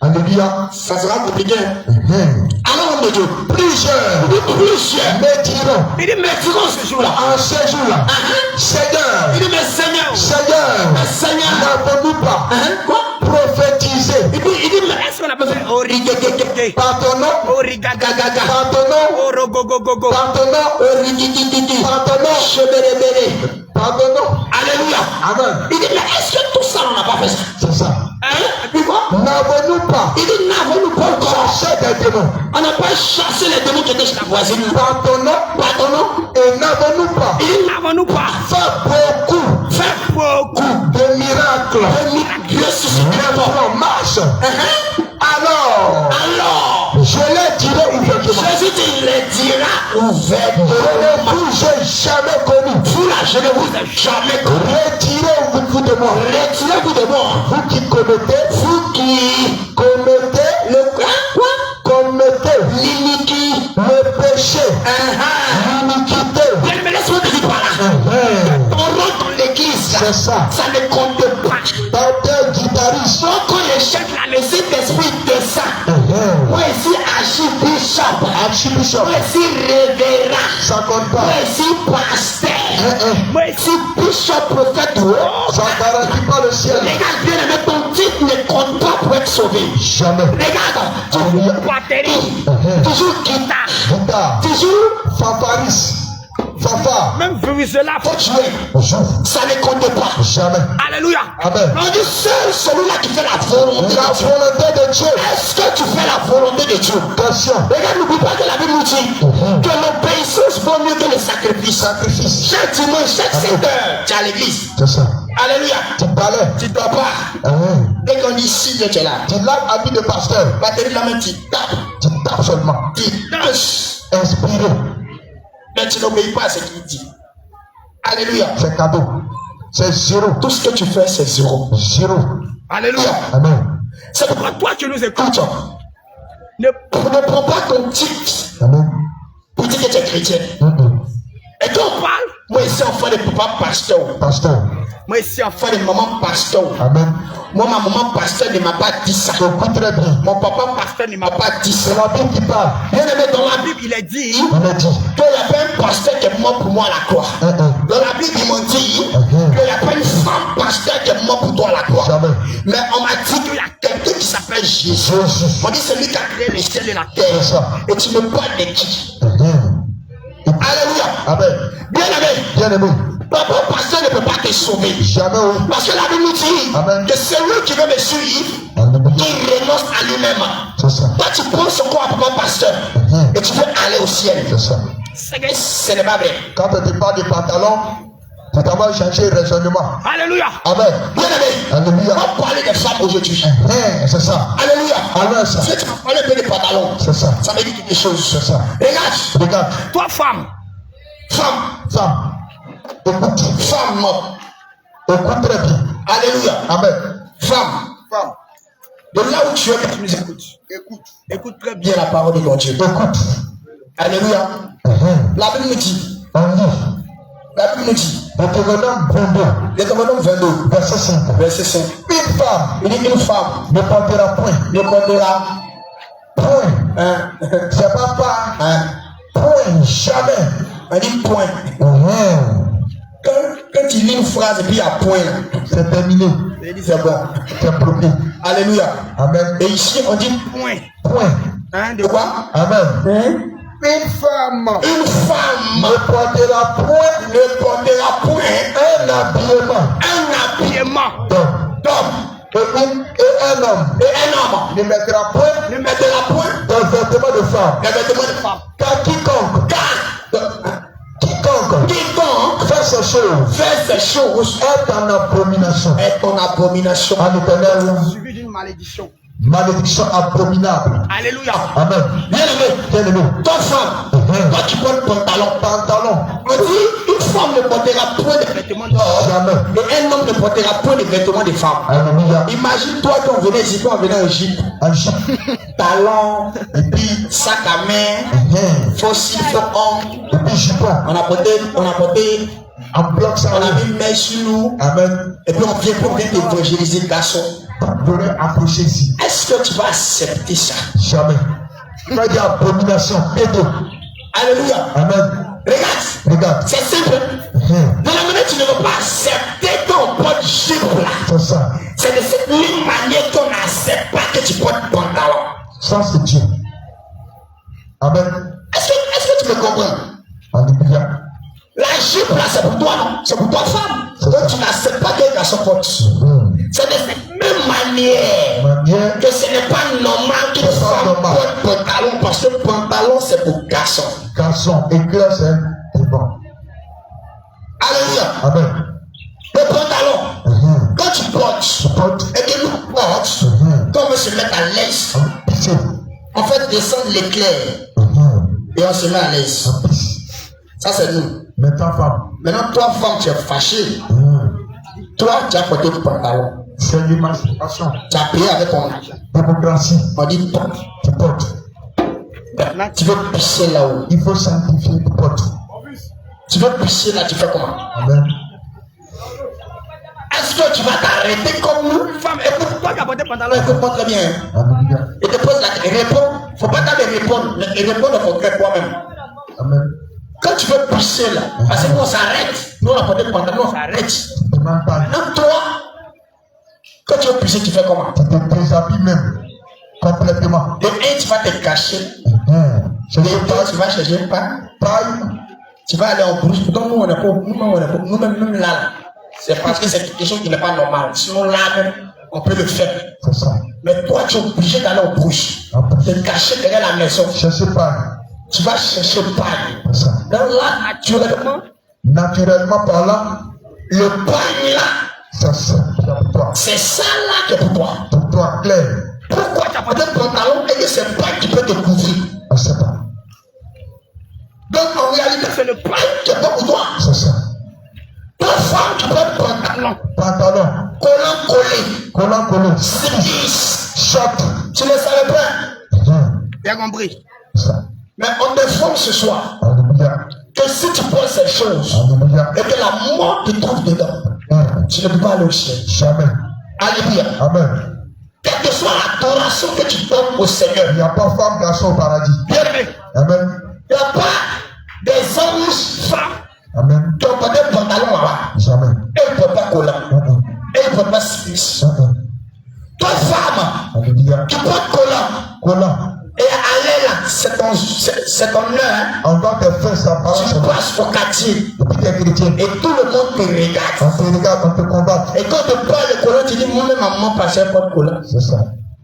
Alléluia. Ça sera compliqué. Alors, homme de Dieu, Plusieurs plusieurs me diront Il dit mais mais durant ce jour-là, en ce jour-là, Seigneur, il dit mais Seigneur, Seigneur, Seigneur, n'avons-nous pas quoi? prophétisé Il dit mais est-ce qu'on a besoin origagagagé, par ton nom, origagagaga, par ton nom, orogogogogo, par ton nom, par ton nom, chebelebele. par ton nom. Alléluia. Amen. Il dit mais est-ce que tout ça on n'a pas fait ça? C'est ça. Et puis quoi? N'avons-nous pas Il dit n'avons-nous pas encore chassé des démons on n'a pas chassé les démons qui étaient chez la voisine. par ton nom, Pardon? et n'avons-nous pas Il dit n'avons-nous pas fait beaucoup fait beaucoup de miracles ressuscité les morts. en marche? Alors, Alors, je les dirai ouvertement. Jésus dit, il les dira Je ouvertement. ne vous ai jamais connu. Vous là, je ne vous ai jamais connu. Retirez-vous de moi. Retirez-vous de moi. Vous qui commettez, Vous qui commettez, quoi? commettez L'iniquité. le péché, l'iniquité. Bien, mais laisse-moi te dire par là. Ton rôle dans l'église, là, C'est ça. ça ne compte pas. Tanteur, guitariste. Donc, quand les chefs là, le Saint-Esprit descend. Moi ici, archibishop. Archbishop, Moi ici, révérend. ça compte Moi pas. ici, pasteur. Moi ici, bishop, prophète. Ça garantit pas le ciel. Regarde bien, mais ton titre ne compte pas pour être sauvé. Jamais. Regarde, Alléluia. batterie, toujours guitare, Guitare, toujours fanfaris, fanfare, même Vuvuzela, faut jouer. joue. Ça ne compte pas. Jamais. alléluia. Amen. On dit seul celui-là qui fait la volonté La de Dieu. volonté de Dieu. Est-ce que tu fais la volonté de Dieu? Attention. Regarde, n'oublie pas que la Bible nous dit que l'obéissance vaut mieux que le sacrifice. Sacrifice. Chaque dimanche, chaque 7 heures, tu es à l'église. C'est ça. Alléluia. Tu parlais. Tu ne dors pas. Dès qu'on dit 6 heures, tu es là. Tu laves habit de pasteur. Batterie de la main, tu tapes. Tu tapes seulement. Tu danses. Inspiré. Mais tu n'obéis pas à ce qu'il dit. Alléluia. C'est cadeau. C'est zéro. Tout ce que tu fais, c'est zéro. Zéro. Alléluia. Amen. C'est pourquoi toi qui nous écoutes, Écoute, ne ne prends pas ton titre Amen. pour dire que tu es chrétien. Et toi, parle. moi ici, enfant de papa pasteur, Pasteur. Moi ici en fait, enfant de maman pasteur. Amen. Moi, ma maman pasteur ne m'a pas dit ça. Écoute très bien. Mon papa pasteur ne m'a pas dit ça. C'est la Bible qui parle. Bien aimé, dans la la Bible, Bible, il est dit, On a dit. qu'il n'y a pas un pasteur qui est mort pour moi à la croix. Dans la Bible, ils m'ont dit qu'il n'y a pas une femme pasteur qui est mort pour toi à la croix. Jamais. Mais on m'a dit qu'il y a quelqu'un qui s'appelle Jésus. Jésus. On dit c'est lui qui a créé le ciel et la C'est terre. ça. Et tu me parles de qui? Amen. Alléluia. Amen. Bien aimé, Bien aimé. papa pasteur ne peut pas te sauver. Jamais oui. Parce que la Bible nous dit Amen. que celui qui veut me suivre, Alléluia. il renonce à lui-même. C'est ça. Toi, tu prends son corps à papa pasteur et tu veux aller au ciel. C'est ça. Ce n'est pas vrai. Quand tu parles de pantalon, tu t'as changer le raisonnement. alléluia. Amen. Bien aimé, Alléluia. on va parler des femmes aujourd'hui. C'est ça. Alléluia. Amen. Ça. Si tu vas parler un peu des pantalons, C'est ça. ça me dit quelque chose. C'est ça. Regarde, Regarde. Toi femme, femme, Femme. Écoute. femme, Écoute très bien. alléluia, Amen. femme, femme, de là où tu es, que tu nous écoutes. écoute très bien. Bien la parole de mon Dieu. Écoute. Alléluia. Amen. La Bible nous dit, On lit. la Bible nous dit, Deutéronome 22, Deutéronome 22, verset 5. verset 5. Une femme Il dit une femme ne portera point. ne portera Point. un, C'est pas un, point. Jamais. on dit point. Quand il lit une phrase et puis il y a point, là, C'est terminé. c'est bon. C'est promis. Alléluia. Amen. Et ici, on dit Point. Point. Hein, de quoi? Amen. Une femme ne portera point un habillement d'homme. et un homme Et un homme ne mettra point dans des vêtements de femme. les vêtements de femme. Car quiconque Quiconque fait ces choses est en abomination est en abomination. à l'Éternel. Suivi d'une malédiction. Malédiction abominable. Alléluia. Amen. Bien-aimé. Ton femme, toi qui portes pantalon, on dit une femme ne portera point de vêtements d'homme Jamais. et un homme ne portera point de vêtements de femme. Alléluia. Imagine-toi quand on venait ici, quand on venait en Égypte, En Égypte. talons, Et puis, sac à main, faux cils, faux ongles. et puis jupon. On a porté, En bloc ça. on a mis une main sur nous, Amen. et puis on vient t'évangéliser le garçon. Venez approcher ici. Est-ce que tu vas accepter ça? Jamais. Tu vas dire abomination. Bientôt. Alléluia. Amen. Regarde. C'est simple. De la manière tu ne veux pas accepter ton porte jupe là. C'est ça. C'est de cette même manière qu'on n'accepte pas que tu portes pantalon. Ça, c'est Dieu. Amen. Est-ce que tu me comprends? Alléluia. La jupe là, c'est pour toi, non? C'est pour toi, femme. C'est Donc ça. tu n'acceptes pas qu'un garçon porte. C'est de cette même manière que ce n'est pas normal qu'une femme porte pantalon, parce que pantalon c'est pour garçon. Garçon, éclair, c'est bon. Alléluia. Amen. Le pantalon, quand tu portes et que nous portes, quand on veut se mettre à l'aise, Pitié. on fait descendre l'éclair et on se met à l'aise. Ça c'est nous. Maintenant, femme. Maintenant, toi, femme, tu es fâché. Toi, tu as porté le pantalon. C'est l'émancipation. Tu as payé avec ton argent. Démocratie. On dit porte. Tu portes. Maintenant, tu veux pisser là-haut. Il faut sanctifier, tu portes. Tu veux pisser là, tu fais comment? Amen. Est-ce que tu vas t'arrêter comme nous? Femme, écoute, toi qui as porté pantalon, Alors, écoute-moi très bien. Alléluia. Et te pose la question. Réponds. Faut pas t'aller répondre. Mais répondre au concret toi-même. Amen. Quand tu veux pisser là, parce que nous on s'arrête. Nous on a porté le pantalon, on s'arrête. Tu demandes pas. Maintenant, toi, quand tu veux pisser, tu fais comment? Tu te déshabilles même. Complètement. De un, tu vas te cacher. Je De ne sais deux, pas. tu vas chercher pas. Paille. Tu vas aller en brousse. Pourtant, nous, on n'est pas, nous-mêmes là. C'est parce que c'est quelque chose qui n'est pas normal. Sinon, là, même, on peut le faire. C'est ça. Mais toi, tu es obligé d'aller en brousse. Te cacher derrière la maison. Cherchez pas. Tu vas chercher pagne. C'est ça. Donc là, naturellement, Naturellement parlant, le pagne là, ça c'est pour toi. c'est ça là qui est pour toi. Pour toi, clair. Pourquoi tu as porté le pantalon et que c'est pagne qui peut te couvrir? On sait pas. Donc en réalité, c'est le pagne qui est pas pour toi. C'est ça. Ta femme qui porte pantalon, Pantalon. collé, Collant. slip, Short. tu ne savais pas. bien compris. C'est ça. Mais on t'informe ce soir Alléluia. que si tu prends ces choses Alléluia. et que la mort te trouve dedans, tu ne peux pas aller au ciel. Jamais. Alléluia. Amen. Quelle que soit l'adoration que tu donnes au Seigneur, Il n'y a pas femme, garçon au paradis. bien aimé, Amen. il n'y a pas des anges femmes Amen. qui ont porté le pantalon là-bas. Jamais. Et ils ne portent pas collant. Et ils ne portent pas slip. Toi, femme, Alléluia. tu portes collant. Collant. Et aller là, c'est ton heure. Hein. On va te faire sa parole. Tu passes au quartier. Depuis que tu es chrétien. Et tout le monde te regarde. On te regarde, on te combat. Et quand tu parles de collant, tu dis, moi-même, maman pasteur porte collant. C'est ça.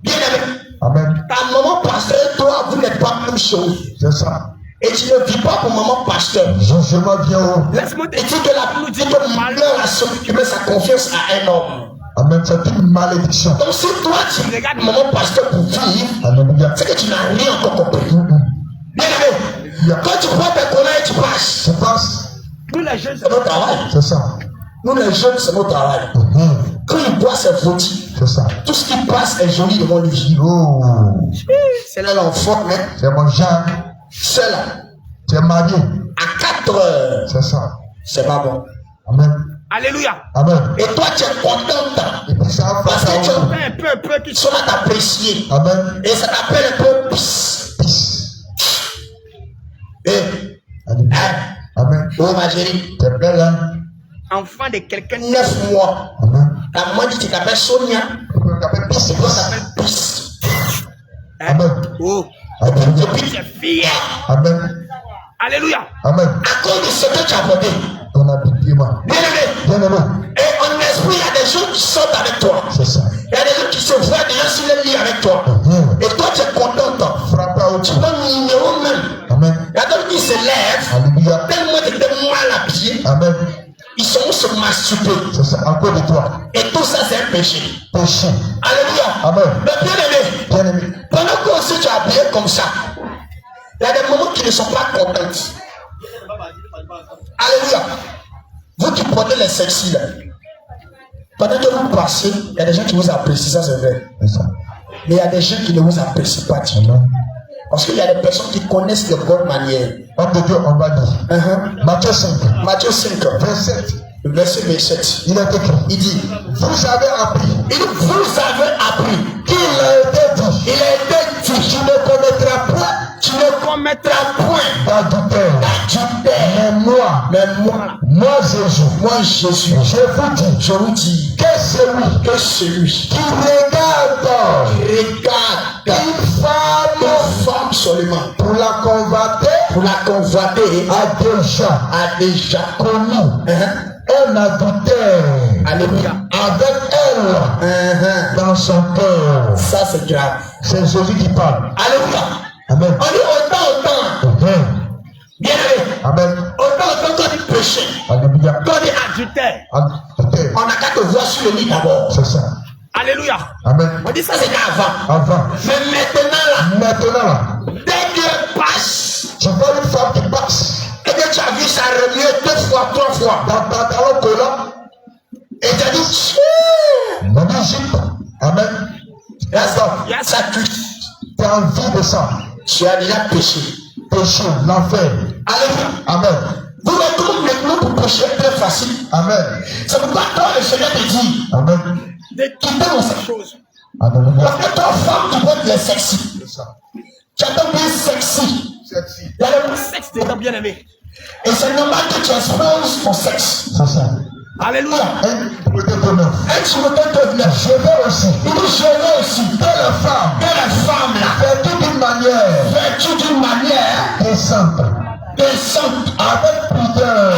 Bien aimé. Amen. Ta maman pasteur et toi, vous n'êtes pas la même chose. C'est ça. Et tu ne vis pas pour maman pasteur. Jugement vient haut. Laisse-moi te Et tu que la Bible dit que malheur à celui qui met sa confiance à un homme. Amen. C'est une malédiction. Donc si toi tu regardes maman pasteur pour vivre, Alléluia. c'est que tu n'as rien encore compris. Bien aimé. Quand tu prends tes collègues et tu passes, Je passe. nous les jeunes, c'est notre travail. C'est ça. Nous les jeunes, c'est notre travail. Quand il boit, c'est fautif. C'est ça. Tout ce qui passe est joli devant lui. Oh. C'est là l'enfant, mais C'est mon genre. c'est là. Tu es marié. À 4 heures, C'est ça. c'est pas bon. Amen. alléluia. Amen. Et toi, tu es contente. Et puis ça va Parce que tu faire ça. Un peu qui ils sont là t'apprécier. Amen. Et ça t'appelle un peu peace. Peace. Et, Alléluia. hein, Amen. oh ma chérie, Tu es belle, hein? enfant de quelqu'un 9 mois. Amen. Ta maman dit que tu t'appelles Sonia. Tu peux t'appeler Et peace. toi, tu t'appelles peace. Amen. Oh, Et puis Tu es fier. Amen. Alléluia. Amen. à cause de ce que tu as porté. Ton habillement. Bien-aimé. Bien-aimé. Et en esprit, il y a des gens qui sortent avec toi. C'est ça. Il y a des gens qui se voient déjà sur le lit avec toi. Et toi, tu es contente. Frappe à Tu autre. peux numéro même. Amen. Il y a d'autres qui se lèvent. Alléluia. Tellement tu étais mal habillé. Amen. Ils sont se masturber. C'est ça. À cause de toi. Et tout ça, c'est un péché. Péché. Alléluia. Amen. Mais bien-aimé, Bien-aimé. pendant que aussi tu es habillé comme ça, il y a des moments qui ne sont pas contents. Alléluia. Vous qui prenez les sexy là, pendant que vous passez, il y a des gens qui vous apprécient, ça c'est vrai. C'est ça. Mais il y a des gens qui ne vous apprécient pas. Amen. Parce qu'il y a des personnes qui connaissent de bonnes manières. Homme de Dieu, on va dire. Matthieu 5, Matthieu 5, verset 7. verset 27. Il est écrit. Il dit, Vous avez appris vous avez appris, qu'il a été dit. il a été dit, Tu ne commettras point tu ne commettras point d'adultère. d'adultère. Mais moi, Jésus, Moi Jésus, je vous dis que celui qui regarde regarde une femme seulement pour la convoiter pour la convoiter a déjà connu un adultère Alléluia. avec elle dans son cœur. Ça c'est grave. C'est Jésus qui parle. Alléluia. Amen. On dit autant. Amen. Bien aimé. Amen. Autant qu'on dit péché. Alléluia. Qu'on dit adultère. Adultère. On n'a qu'à te voir sur le lit d'abord. C'est ça. Alléluia. Amen. On dit ça c'était avant. Avant. Mais Maintenant là, dès que passe, tu vois une femme qui passe et que tu as vu ça remuer 2 fois, 3 fois, dans le pantalon collant, et tu as dit, dans l'Égypte. Amen. il y a ça cuit. Tu as envie de ça. Tu as déjà péché. Péché, l'enfer. Alléluia. Amen. Vous retrouvez maintenant pour pécher très facile. Amen. C'est pourquoi toi, le Seigneur te dit, Amen. De quittez dans cette chose. Alléluia. Parce que toi, femme, tu portes les sexy. C'est ça. Tu as bien sexy. Sexy. Il y a le sexe de ton bien-aimé. Et c'est normal que tu exposes ton sexe. C'est ça. Alléluia. Un côté de neuf. Et tu me donnes de Je vais aussi. Il dit, je veux aussi Que la femme, que la femme là, vêtue d'une manière vêtue d'une manière décente, décente, avec pudeur,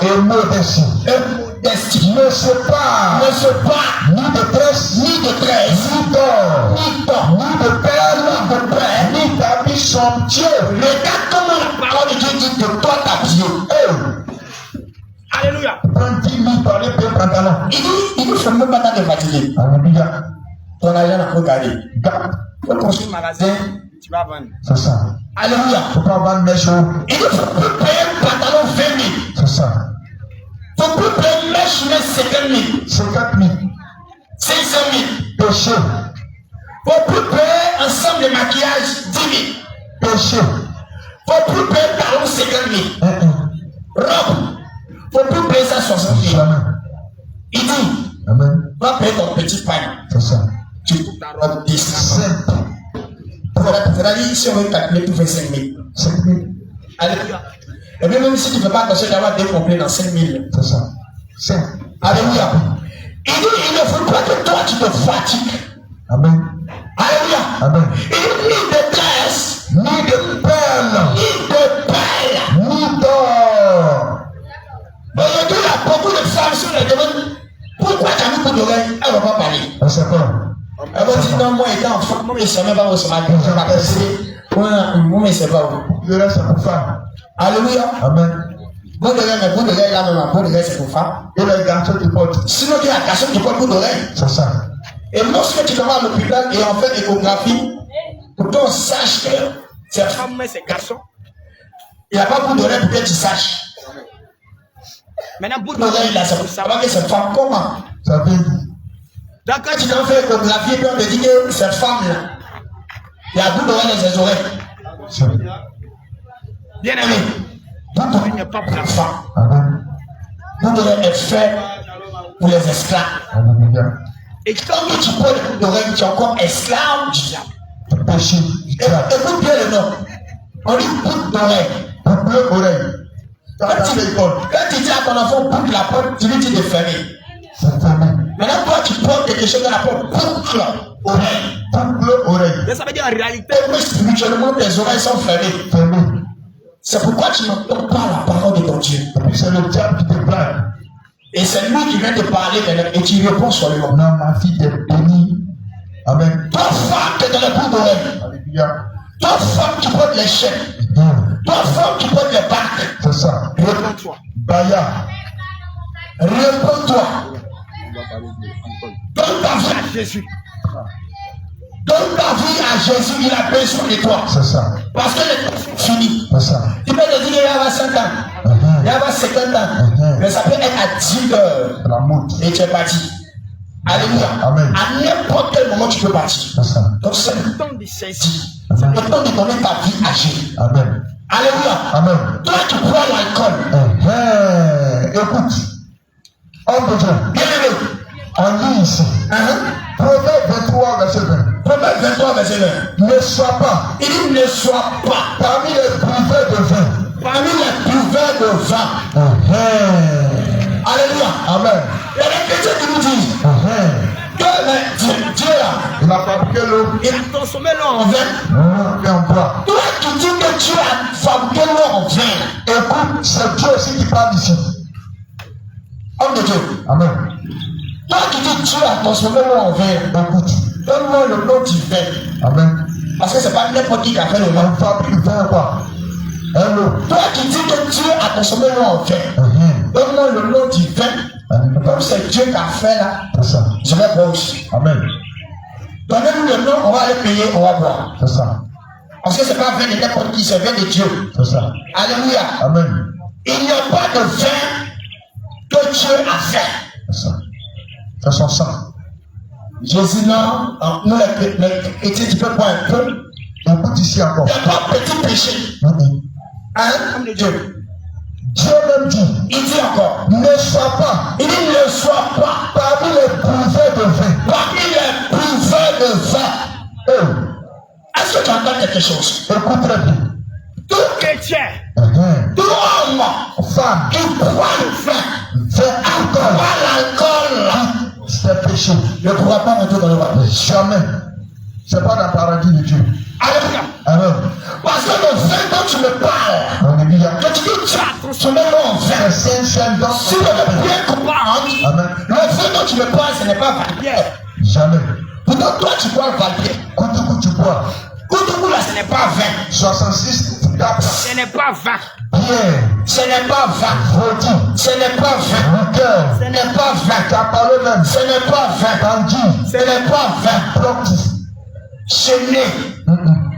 et modestie, modestie, ne se pas ne se pas ni de tresse, ni de tresse, ni d'or, ni d'or, ni de perles, ni d'habits somptueux. regarde comment la parole de Dieu dit de toi t'habiller. Alléluia. Prends 10 000 par les pantalons. Il dit, fais même pas tant de fatiguer. Alléluia. Ton argent n'a pas gagné. Garde. Faut construire un magasin. Tu vas vendre. C'est ça. Alléluia. Faut pas vendre mes choses. Il dit, faut plus payer un pantalon 20 000. C'est ça. Faut plus payer une mèche 50 000. 50 000. 500 000. Péché. Faut plus payer ensemble de maquillage 10 000. Péché. Faut plus payer talon 50 000. Robe. Faut plus payer ça 60 000. Jamais. Il dit, Amen. va payer ton petit pain. C'est ça. Tu coupes ta robe 10 000. Simple. C'est-à-dire, si on veut calculer, tu fais 5 000. 5 000. Alléluia. Et bien, même si tu ne fais pas attention d'avoir des complets dans 5 000. C'est ça. Simple. Alléluia. Il dit, il ne faut pas que toi tu te fatigues. Amen. Alléluia. Amen. Il dit, ni de tresse, Ni de perles, ni de perles. ni d'or. Aujourd'hui, il y a beaucoup de femmes sur les demandent pourquoi tu as mis beaucoup d'oreilles. Elle ne va pas parler. On sait pas. Elle va dire non, moi étant enfant, moi je ne sais même pas où c'est ma vie. Je vais passer. Moi, je ne sais pas où. Le reste, c'est pour femme. Alléluia. Amen. Bon d'oreille, mais bon d'oreille là même, bon d'oreille c'est pour femme. Et les garçons qui portent. Sinon, tu as la question, tu portes bon d'oreille. C'est ça. Et lorsque tu vas à l'hôpital et on fait l'échographie, pour qu'on sache que c'est femme, Femme, c'est garçon. il n'y a pas beaucoup d'oreilles pour que tu saches. Maintenant, bout de L'oreille là, c'est pour savoir que c'est femme. Comment? Ça veut dire. Donc quand tu t'en fais l'échographie, puis on te dit que c'est femme là. Il y a beaucoup d'oreilles dans ses oreilles. bien aimé. Beaucoup Il n'est pas pour la femme. Amen. Beaucoup d'oreilles est fait pour les esclaves. Alléluia. Et tant que tu prends les boucles d'oreilles, tu es encore esclave du diable. Péché. Écoute bien le nom. On dit boucle d'oreille. Boucle oreille. Quand tu dis à ton enfant boucle la porte, tu lui dis de fermer. C'est fermé. Maintenant, toi, tu portes quelque chose dans la porte, boucle oreille. Boucle oreille. Mais ça veut dire en réalité, Et spirituellement, tes oreilles sont fermées. Fermé. C'est pourquoi tu n'entends pas la parole de ton Dieu. Et puis c'est le diable qui te blague. Et c'est lui qui vient te parler maintenant et tu réponds sur le nom. Non, ma fille t'es bénie. Amen. Toi, femme, tu es dans le bout d'oreille. Alléluia. Toi, femme, qui porte les chaînes. Toi, femme, qui porte les bacs. C'est ça. Réponds-toi. Baya. Réponds-toi. Donne ta vie à Jésus. Donne ta vie à Jésus, il a besoin de toi. C'est ça. Parce que le temps est fini. C'est ça. Tu peux te dire, il y a 5 ans, il y a 50 ans, mais ça peut être à 10 heures. C'est la mode. Et tu es parti. Alléluia. Amen. À n'importe quel moment, tu peux partir. C'est ça. Donc c'est le Temps de saisir. temps de donner ta vie à Jésus. Amen. Alléluia. Amen. Toi, tu prends l'alcool. Écoute. Homme de Dieu. Bien aimé. On lit ici. Proverbe 23, verset 20. Proverbe 23, verset 20. Ne sois pas Il dit ne sois pas parmi les buveurs de vin. parmi les buveurs de vin. Alléluia. Amen. Il y a des chrétiens qui nous disent que Dieu Il a fabriqué l'eau. Il a transformé l'eau en en vin. vin. Et on boit. Toi qui dis que Dieu a fabriqué l'eau en vin. Écoute, c'est Dieu aussi qui parle ici. Homme de Dieu. Amen. Toi qui dis que Dieu a transformé l'eau en vin. Écoute. Donne-moi le nom du vin. Amen. Parce que c'est pas n'importe qui a fait le On vin. fabrique vin quoi? Un eau. Toi qui dis que Dieu a transformé l'eau en vin. Donne-moi le nom du vin. Comme c'est Dieu qui a fait là, C'est ça. je vais boire aussi. Amen. Donnez-nous le nom, on va aller payer, on va boire. C'est ça. Parce que c'est pas vin de n'importe qui, c'est vin de Dieu. C'est ça. Alléluia. Amen. Il n'y a pas de vin que Dieu a fait. C'est ça. C'est son sang. Jésus, non, nous les chrétiens, tu peux boire un peu. Écoute ici encore. Il n'y a pas de petit péché. Hein, homme de Dieu. Dieu même dit, Il dit encore, ne sois pas il dit ne sois pas parmi les buveurs de vin. parmi les buveurs de vin. Est-ce que tu entends quelque chose? Écoute très bien. Tout Chrétien. tout homme Femme, qui boit le vin, vin, alcool, boit l'alcool, c'est péché. ne pourra pas rentrer dans le royaume. Jamais. C'est pas dans le paradis de Dieu. Alléluia. Amen. Parce que le vin dont tu me parles, Alléluia. que tu dis tu as transformé l'eau en vin, C'est un si je veux bien comprendre, Amen. le vin dont tu me parles, ce n'est pas Valbière. Jamais. Pourtant, toi, tu bois Valbière. Quand tu bois, Koutougou, là, ce n'est pas vin. 66 tape, Ce n'est pas vin. pierre, Ce n'est pas vin. rôti, Ce n'est pas vin. liqueur, Ce n'est pas vin. t'as parlé même, Ce n'est pas vin. bandit, Ce n'est pas vin. proxy. Chené,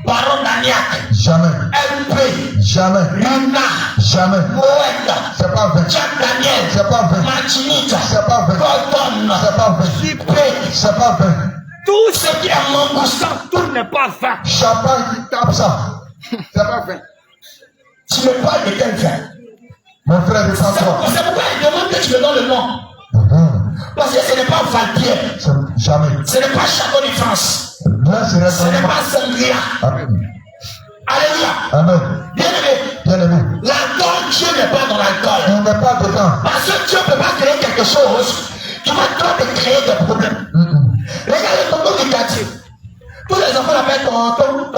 Baron d'Agnac, Jamais. LP, Jamais. Rina, Jamais. Moët, C'est pas vrai. Jack Daniel, C'est pas vrai. Martinique, C'est pas vrai. Gordon, C'est pas vrai. Dupé, C'est pas vrai. Tout ce qui est mangoussant, tout n'est pas vin. Champagne qui tape ça. C'est pas vrai. tu me parles de quel vin? Mon frère, défends-toi. C'est pourquoi il demande que tu me donnes le nom. Parce que ce n'est pas Valbière, Jamais. ce n'est pas Château de France, Là, c'est ce n'est raisonnement. pas Sangria. Amen. Alléluia. Amen. Bien aimé, Bien aimé. l'alcool, Dieu n'est pas dans l'alcool. Il n'est pas dedans. Parce que Dieu ne peut pas créer quelque chose qui va toi te créer des problèmes. Regarde le tonton du quartier. Tous les enfants l'appellent tonton,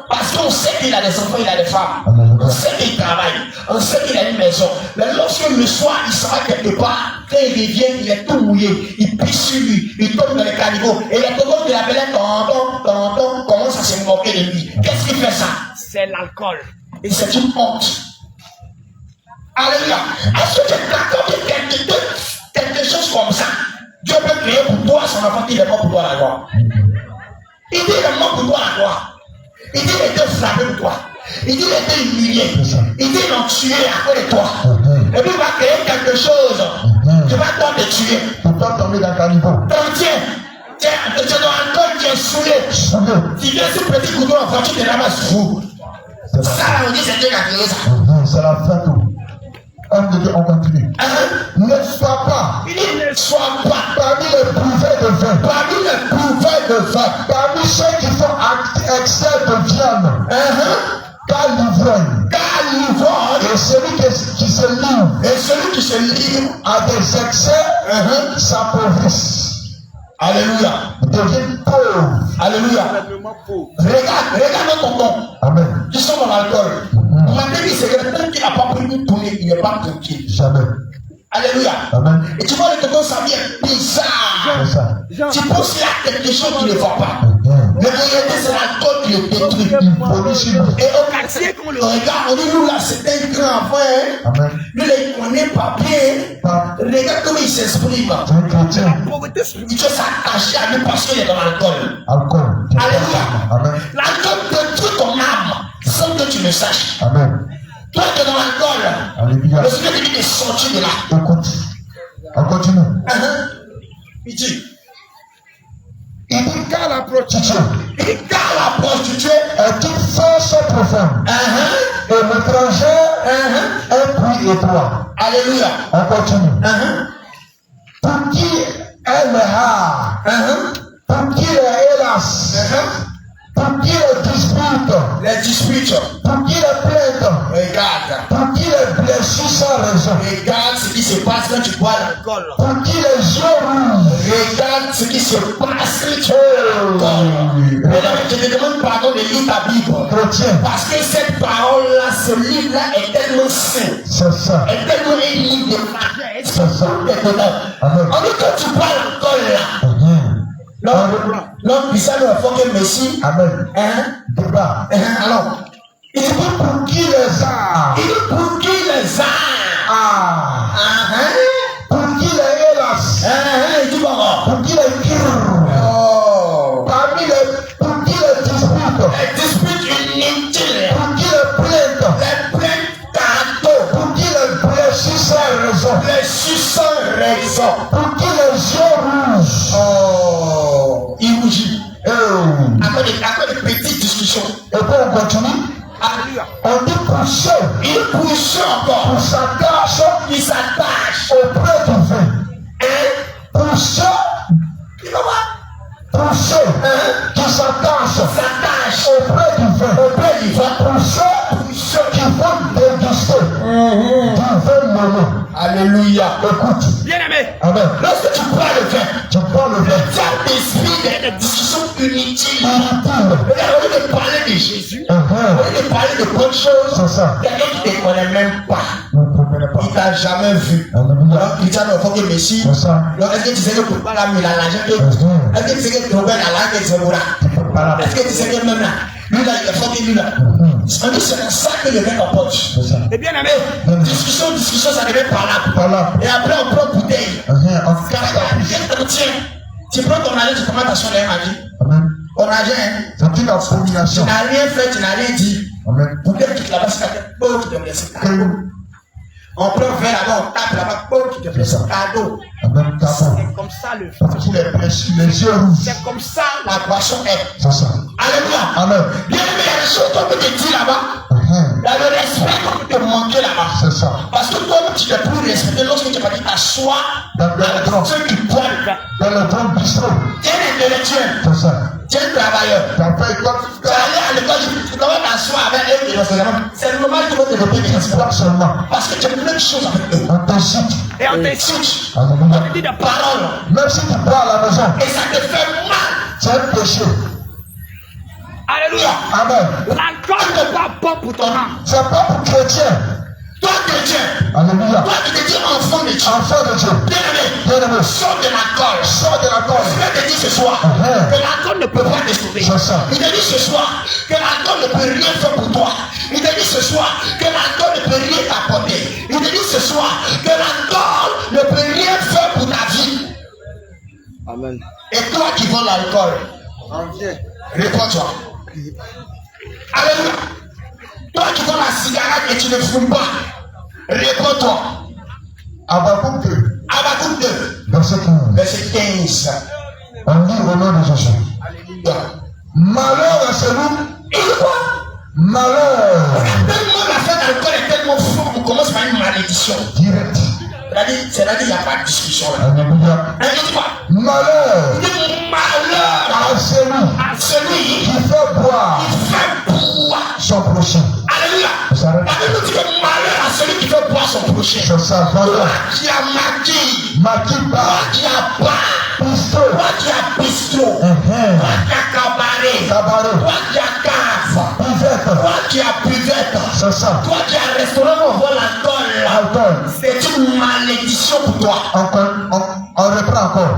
parce qu'on sait qu'il a des enfants, il a des femmes. On sait qu'il travaille, on sait qu'il a une maison. Mais lorsque le soir, il sera quelque part, quand il revient, il est tout mouillé, il pisse sur lui, il tombe dans les caniveaux. Et les tontons qui l'appelaient tonton, commencent à se moquer de lui. Qu'est-ce qui fait ça? C'est l'alcool. Et c'est une honte. Alléluia. Est-ce que tu es d'accord que quelque chose comme ça, Dieu peut créer pour toi son enfant qui est mort pour toi la gloire? Il dit il est mort pour toi la gloire. Il dit il était frappé pour toi. Il dit il était humilié. Il dit ils l'ont tué à cause de toi. Et puis il va créer quelque chose. Tu vas toi te tuer. Tu peux tomber dans le caniveau. Donc tiens, tu es dans l'alcool, tu es saoulé. Tu viens sur petit couteau en voiture, tu te ramasses fou. Ça là, on dit c'est Dieu qui a créé ça. C'est la fin tout. Homme de Dieu, on continue. Ne sois pas Il dit ne sois pas parmi les buveurs de vin, parmi les buveurs de vin, parmi ceux qui font excès de viande, car l'ivrogne car l'ivrogne et celui qui se livre et celui qui se livre à des excès s'appauvrissent. Alléluia. Devient pauvre. Alléluia. Regarde ton nom. Amen. Qui sont dans l'alcool. On m'a dit c'est que tant qu'il n'a pas pris une tournée, il n'est pas tranquille. Jamais. Alléluia. Amen. Et tu vois le tonton, ça vient bizarre. Tu penses qu'il y a quelque chose qui ne va pas. Mais en réalité, c'est l'alcool qui le détruit. Et au quartier, quand on le regarde, on dit nous là, c'est un grand frère. Lui là, il connaît pas bien. Regarde comment il s'exprime. La pauvreté spirituelle s'attache à lui parce qu'il est dans l'alcool. Alléluia. L'alcool détruit ton âme sans que tu le saches. Amen. Toi qui es dans l'alcool, le Seigneur te dit de sortir de là. Écoute, on continue. Il dit car la prostituée est une force profonde. Et l'étranger est plus étroit. Alléluia. On continue. Pour qui elle est rare, pour qui elle est hélas, pour qui les disputes, pour qui les plaintes, regarde, pour qui les blessures sans raison, regarde ce qui se passe quand tu bois l'alcool, pour qui les yeux rouges, regarde ce qui se passe quand tu bois l'alcool. Je te demande pardon de lire ta Bible, parce que cette parole-là, ce livre-là est tellement saint, c'est ça, est tellement un livre de sagesse, c'est ça, en dit quand tu bois l'alcool là, l'homme puissant ne faut que Messie. Amen. Débat. Alors, il dit pour qui les a. Il dit pour qui les a. Pour qui les hélas. Il dit pour qui les cure. Parmi les. Pour qui les disputes. Les disputes inutiles. Pour qui les plaintes. Les plaintes cadeaux. Pour qui les blessures sans raison. Blessures sans raison. Pour qui les yeux rouges. Il rougit. Après des petites discussions. Et puis on continue. Alléluia. On dit pousser. Il pousse encore. Pour s'attache. Il s'attache. Auprès du vin. Et pousser. Il va voir. Pousser. Qui s'attache. S'attache. Auprès du vin. Auprès du vin. Pousser. Qui va déguster. Du vin nommé. Alléluia. Écoute. Bien aimé. Amen. Lorsque tu prends le vin, le diable t'inspire des discussions inutiles. Au lieu de parler de Jésus, au lieu de parler de bonnes choses, c'est ça. Quelqu'un qui ne te connaît même pas. Il ne t'a jamais vu. Alors, il t'a dit que Messie. C'est ça. Alors, est-ce que tu sais que pour pas la mis la l'argent que. Est-ce que tu sais que tu regardes la langue et tu là? Est-ce que tu sais que même là, lui là, il a fait lui là. On dit c'est ça que le vin apporte. Et bien aimé, discussion, ça devait par là. Et après on prend bouteille. Tu prends ton argent, tu commences à sonner ma vie. Ton argent, c'est une abomination. Tu n'as rien fait, tu n'as rien dit. Bouteille qui te la passe, qui te blesse. On prend verre là-bas, on tape là-bas, qui te blesse. Cadeau. C'est comme ça le feu. Les yeux rouges. C'est comme ça la boisson est. C'est ça. Alléluia. Amen. Bien aimé, il y a des choses qu'on peut te dire là-bas. Il y a le respect qu'on peut te manquer là-bas. C'est ça. Parce que toi-même, tu n'es plus respecté lorsque tu vas t'asseoir dans le tronc. Ceux qui boivent le vin. Dans le tronc bistrot. Tu es un intellectuel. C'est ça. Tu es un travailleur. Tu as fait école. Tu es allé à l'école, tu dois t'asseoir avec eux. C'est normal que tu vas développer des espoirs seulement. Parce que tu as plein de choses avec eux. On t'incite. Et on t'incite. On te dit des paroles. Même si tu pars à la maison. Et ça te fait mal. C'est un péché. Alléluia. Amen. L'alcool n'est pas bon pour ton âme. C'est pas pour chrétien. Toi chrétien. Alléluia. Toi qui te dis enfant de Dieu. Enfant de Dieu. Bien-aimé. Sors de l'alcool. Sors de l'alcool. Je te dis ce soir que l'alcool ne peut pas te sauver. C'est ça. Il te dit ce soir que l'alcool ne peut rien faire pour toi. Il te dit ce soir que l'alcool ne peut rien t'apporter. Il te dit ce soir que l'alcool ne peut rien faire pour ta vie. Amen. Et toi qui vends l'alcool, réponds-toi. Alléluia. Toi qui vends la cigarette et tu ne fumes pas, réponds-toi. Habakkuk 2. Habakkuk 2. Verset 15. On dit au nom de Jésus. Alléluia. Malheur à celui. Et quoi? Malheur. Tellement l'affaire d'alcool est tellement forte, on commence par une malédiction. Direct. C'est-à-dire qu'il n'y a pas de discussion là. Alléluia. Malheur. Malheur à celui qui fait boire son prochain. Alléluia. Alléluia. Dit que malheur à celui qui fait boire son prochain. C'est ça. Qui a maquis. Qui a pas. Pisto. toi qui as pisto, toi qui as cabaret, Cabaret. toi qui as cave, Buvette. toi qui as buvette, C'est ça. toi qui as restaurant où on voit l'alcool, Alcool. c'est une malédiction pour toi. On reprend encore.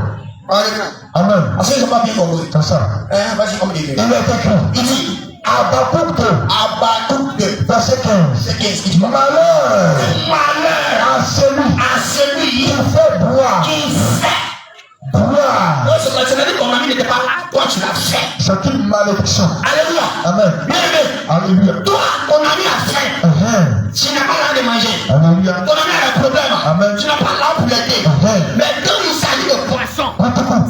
Amen. Parce que je n'ai pas bien compris. C'est ça. Vas-y, comme il dit. Il est écrit. Il dit, Habakkuk 2, Habakkuk 2, verset 15. c'est qu'est-ce qu'il dit? Malheur Malheur à celui qui qui fait boire. fait. Boire. Non, c'est parce que ton ami n'était pas là, toi tu l'as fait. C'est une malédiction. Alléluia. Amen. Bien aimé. Alléluia. Toi, ton ami a faim. Tu n'as pas l'air de manger. Alléluia. Ton ami a un problème. Amen. Tu n'as pas l'air pour l'aider. Amen. Mais quand il s'agit de poisson,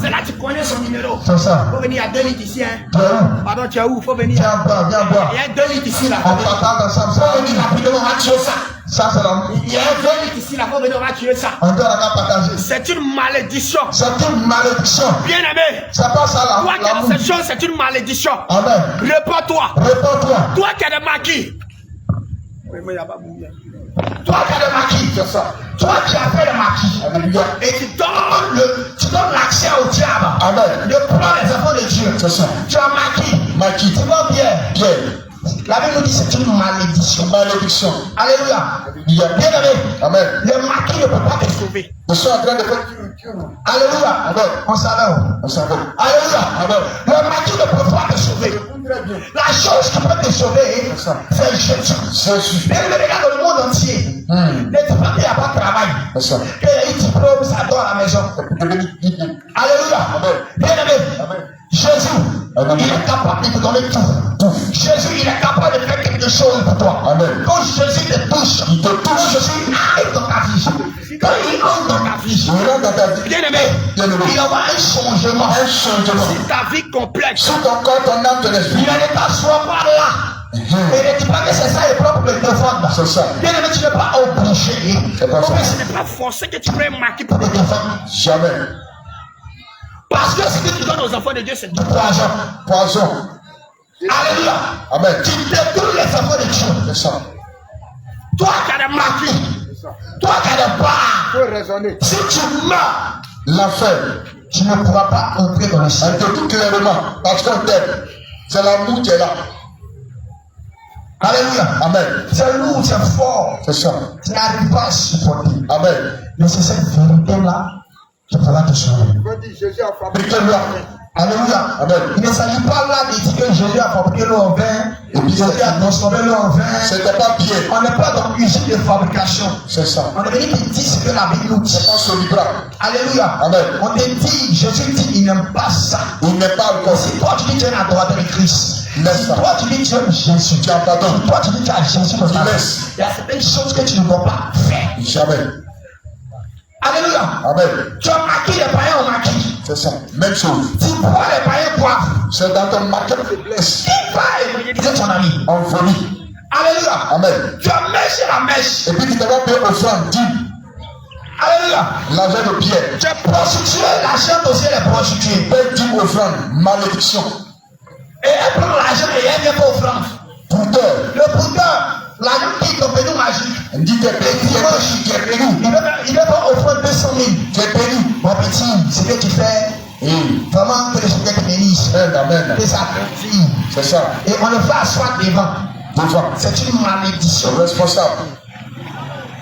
c'est là que tu connais son numéro. C'est ça. Il faut venir à 2 litres ici. Hein. Tu es où? Pardon, tu es où? Il faut venir. Viens boire, viens boire. Il y a 2 litres ici là. On partage ensemble. Il faut venir rapidement, on va tuer ça. Ça, c'est la. Il y a 2 litres ici là, il faut venir, on va tuer ça. On doit la partager. C'est une malédiction. C'est une malédiction. Bien aimé. C'est pas ça la. Toi qui as cette chose, c'est une malédiction. Amen. Réponds-toi. Réponds-toi. Toi qui as des maquis. Oui, mais il n'y a pas bouillé. Toi qui as des maquis. C'est ça. Toi qui as fait des maquis. Alléluia. Et tu donnes l'accès au diable. Amen. De prendre les enfants de Dieu. C'est ça. Tu as maquis. Maquis. Tu vois bien. Pierre. La Bible nous dit c'est une malédiction. Malédiction. Alléluia. Alléluia. Bien aimé. Amen. Le maquis ne peut pas te sauver. Je suis en train de faire. Alléluia. Amen. On savait. On s'en va. Alléluia. Amen. Le maquis ne peut pas te sauver. La chose qui peut te sauver, c'est Jésus. Jésus. Bien aimé, regarde dans le monde entier. Ne dis pas qu'il n'y a pas de travail. C'est ça. Qu'il y a un diplôme, ça dort à la maison. Alléluia. Amen. Bien aimé. Amen. Jésus, Amen. il est capable de te donner tout. Jésus, il est capable de faire quelque chose pour toi. Amen. Quand Jésus te touche, Il te touche. quand Jésus arrive dans ta vie, quand il entre dans ta vie, Il rentre dans ta vie. bien aimé, Bien aimé. il aura un changement. Un changement. Si ta vie complexe, Sur ton corps, ton âme, ton esprit. il ne t'assoit pas là. Et ne dis pas que c'est ça est propre de défendre. C'est ça. Bien aimé, tu n'es pas obligé. C'est pas ça. Ce n'est pas forcé que tu prennes marquer pour te défendre. Jamais. Parce que ce que tu donnes aux enfants de Dieu, c'est du poison. Poison. Alléluia. Amen. Tu détruis les enfants de Dieu. C'est ça. Toi qui as des maquis, toi qui as des barres, Faut raisonner. si tu meurs, L'enfer. tu ne pourras pas entrer dans le ciel. Elle te dit clairement. Parce qu'on t'aime. C'est l'amour qui est là. Alléluia. Amen. C'est lourd, c'est fort. C'est ça. Tu n'arrives pas à supporter. Amen. Mais c'est cette vérité-là qui pourra te sauver. Appliquez-le. Alléluia. Amen. Il ne s'agit pas là de dire que Jésus a fabriqué l'eau en vin et puis Jésus a transformé l'eau en vin. C'était pas pied. On n'est pas dans une usine de fabrication. C'est ça. On est venu te dire ce que la Bible nous dit. C'est pas solibra. Alléluia. Amen. On te dit, Jésus dit, il n'aime pas ça. Il n'est pas encore. Si toi tu dis que tu es un adorateur de Christ, Laisse si ça. toi tu dis que tu aimes Jésus, Tu as pardon. si toi tu dis que tu as Jésus dans ta vie, Laisse. il y a certaines choses que tu ne dois pas faire. Jamais. Alléluia. Amen. Tu as maquis, les païens ont maquis. C'est ça. Même chose. Tu bois, les païens boivent. C'est dans ton marqueur de faiblesse. Qui va évangéliser ton ami? En folie. Alléluia. Amen. Tu as mèche la mèche. Et puis tu t'avais payé offrande. Dis. Alléluia. L'argent de Pierre. Tu es prostitué, l'argent aussi elle est prostituée. Paye 10 offrandes. Malédiction. Et elle prend l'argent et elle vient pas offrande. Brouteur. Le bouddha, l'argent qui est compagnie magique. Elle dit t'es béni. Tu es béni. Il va pas offrir 200 000. Tu es béni. Mon petit, ce que tu fais, vraiment que le Seigneur te bénisse. Amen. Que ça continue. C'est ça. Et on le fait asseoir devant. Devant. C'est une malédiction. Responsable.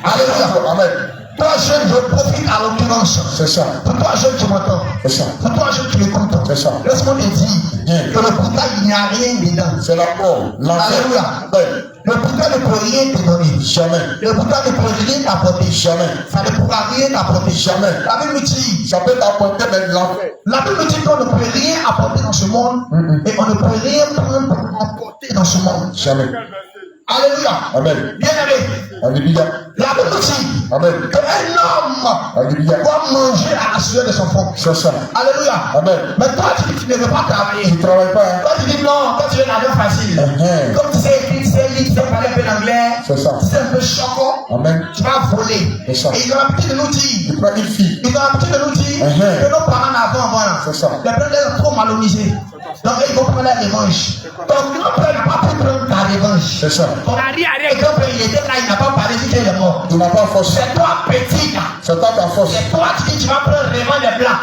Alléluia. Amen. Toi, jeune, je profite à l'occurrence. C'est ça. Pour toi, jeune, tu m'entends. C'est ça. Pour toi, jeune, tu m'écoutes. C'est ça. Laisse-moi te dire Bien. que le Bouddha, il n'y a rien dedans. C'est la mort. L'enfer. Alléluia. Amen. Le Bouddha ne peut rien te donner. Jamais. Le Bouddha ne peut rien t'apporter. Jamais. Ça ne pourra rien t'apporter. Jamais. La Bible nous dit, Ça peut t'apporter même l'enfer. la Bible nous dit qu'on ne peut rien apporter dans ce monde et on ne peut rien prendre pour apporter dans ce monde. Jamais. Alléluia. Amen. Bien aimé. Alléluia. La Bible nous dit Amen. qu'un homme Alléluia. doit manger à la sueur de son front. C'est ça. Alléluia. Amen. Mais toi, tu dis que tu ne veux pas travailler. Tu ne travailles pas. Hein? Toi, tu dis non, toi, tu veux l'argent facile. Mhm. Comme tu sais écrire, tu sais lire, tu sais parler un peu d'anglais, C'est ça. tu sais un peu choco, Amen. tu vas voler. C'est ça. Et ils ont l'habitude de nous dire, Tu prends une fille. ils ont l'habitude de nous dire Mhm. que nos parents avant, voilà. C'est ça. Les parents sont trop malonisés. Donc, ils vont prendre la revanche. Ton grand-père n'a pas pu prendre ta revanche. C'est ça. Ton arrière-grand-père, il était là, il n'a pas parlé, il est mort. Tu n'as pas force. C'est toi, petit, là. C'est pas ta force. C'est toi qui dis, tu vas prendre vraiment les blancs.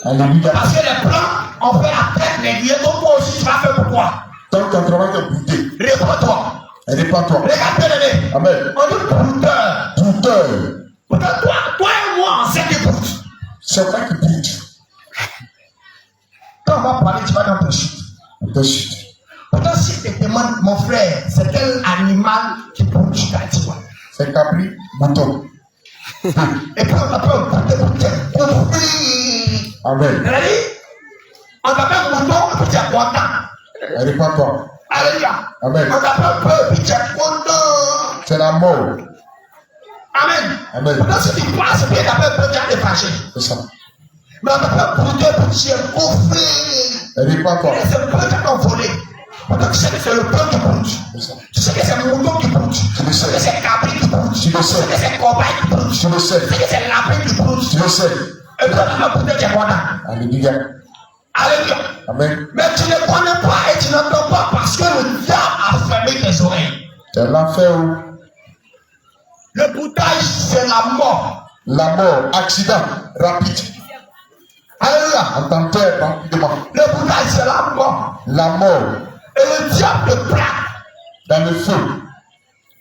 Alléluia. Parce que les plans ont fait la tête des lieux, donc toi aussi tu vas faire pour toi. Donc ton travail est brouté. Réponds-toi. Répands-toi. Regarde bien aimé. Amen. On dit brouteur. Brouteur. Pourtant toi et moi on sait que broute. C'est toi qui broute. Quand on va parler, tu vas dans ta chute. On te chute. Pourtant si tu te demandes, mon frère, c'est quel animal qui broute, tu vas dire quoi? C'est Capri, mouton. Et puis on t'appelle brouteur. Amen. C'est-à-dire, on t'appelle mouton et puis tu es content. Répands-toi. Alléluia. Amen. On t'appelle peu et puis tu es content. C'est la mort. Amen. Amen. Pourtant si tu passes et puis tu appelles peu, tu es fâché. C'est ça. Mais on t'appelle brouteur et puis tu es gonflé. Répands-toi. Et c'est peu qui t'ont volé. Pourtant tu sais que c'est le peu qui broute. C'est ça. Tu sais que c'est le mouton qui broute. Tu le sais. Tu sais que c'est Capri qui broute. Tu le sais. Tu sais que c'est Cobaye qui broute. Tu le sais. Tu sais que c'est Lapin qui broute. Tu le sais. Et puis on va brouter tes content. Alléluia. Alléluia. Amen. Mais tu ne connais pas et tu n'entends pas parce que le diable a fermé tes oreilles. C'est l'enfer où Le broutage, c'est la mort. la mort, accident, rapide. Alléluia. En tant que père, rapidement. Le broutage, c'est la mort. La mort, Et le diable te plaque. dans le feu.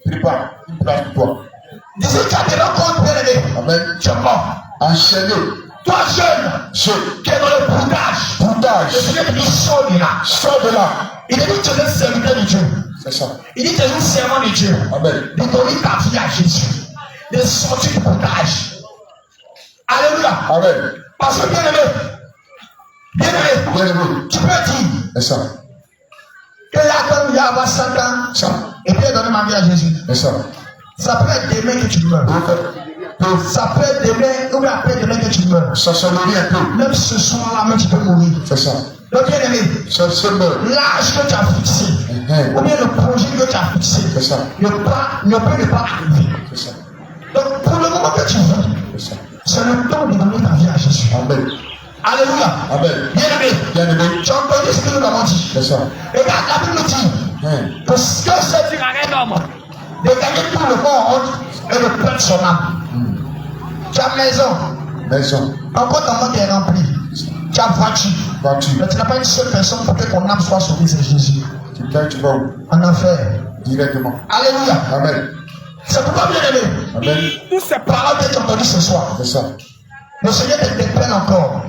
Prépare une place pour toi. Disais, tu as des rencontres bien aimé. Amen. Tu es mort. Enchaîné. Toi, jeune, Je. qui est dans le broutage. Boutage. Le Seigneur te dit, sors de là. Sors de là. Il te dit, tu es un serviteur de Dieu. C'est ça. Il dit, tu es un servant de Dieu. Amen. De donner ta vie à Jésus. De sortir du broutage. Alléluia. Amen. Parce que bien aimé, Bien aimé. tu peux dire C'est ça. que là, quand il y a 100 ans, Ça. et puis donner ma vie à Jésus. C'est ça. Ça peut être demain que tu meurs. Ça peut être demain ou après demain que tu meurs. Ça se nourrit un peu. Même ce soir-là, même tu peux mourir. C'est ça. Donc, bien aimé, Ça se meurt. l'âge que tu as fixé, ou bien le projet que tu as fixé, C'est ça. ne peut ne pas arriver. C'est ça. Donc, pour le moment que tu vis, C'est ça. c'est le temps de donner ta vie à Jésus. Amen. Alléluia. Amen. Bien aimé, Bien aimé. tu as entendu ce que nous avons dit. C'est ça. Regarde, la Bible dit que ce que c'est dire à un homme de gagner tout le monde et de perdre son âme. Ta maison, Maison. encore ta main est remplie. Ta voiture. Voiture. Mais tu n'as pas une seule personne pour que ton âme soit sauvée, c'est Jésus. Tu vas où? En enfer. Directement. Alléluia. Amen. C'est pourquoi, bien aimé, Amen. toutes ces paroles que tu as entendues ce soir, C'est ça. le Seigneur te dépeine encore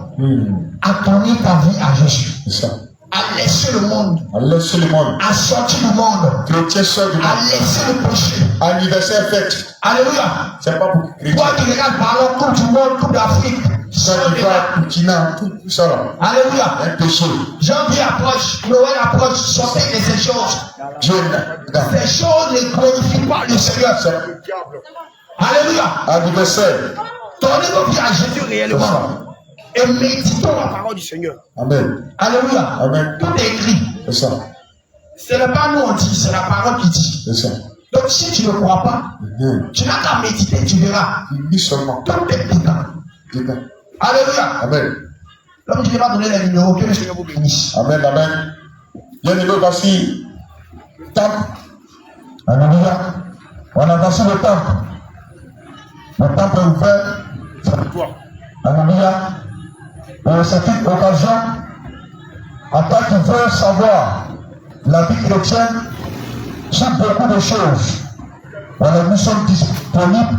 à donner ta vie à Jésus, C'est ça. à laisser le monde, À laisser le monde. à sortir du monde, Chrétien sort du à monde. laisser le péché. Anniversaire fête. Alléluia. C'est pas pour chrétien. Toi qui regardes ballon, Coupe du monde, Coupe d'Afrique, Ça qui va, continent, tout ça là. Alléluia. Un péché. Janvier approche, Noël approche, sortez de ces choses. Dieu est là. Ces choses ne glorifient pas le Seigneur. C'est Alléluia. anniversaire. Donnez nos vies à Jésus réellement. Et méditons la parole du Seigneur. Amen. Alléluia. Amen. Tout est écrit. C'est ça. Ce n'est pas nous on dit, c'est la parole qui dit. C'est ça. Donc si tu ne crois pas, tu n'as qu'à méditer, tu verras. Il dit seulement. Tout est dedans. Dedans. Alléluia. Amen. Donc je ne vais pas donner les numéros, que le Seigneur vous bénisse. Amen. Amen. Bien aimé, voici. Temple. Alléluia. On a versé le temple. Le temple est ouvert. Alléluia. Et c'est une occasion, en tant que veut savoir la vie chrétienne, sur beaucoup de choses. Alors nous sommes disponibles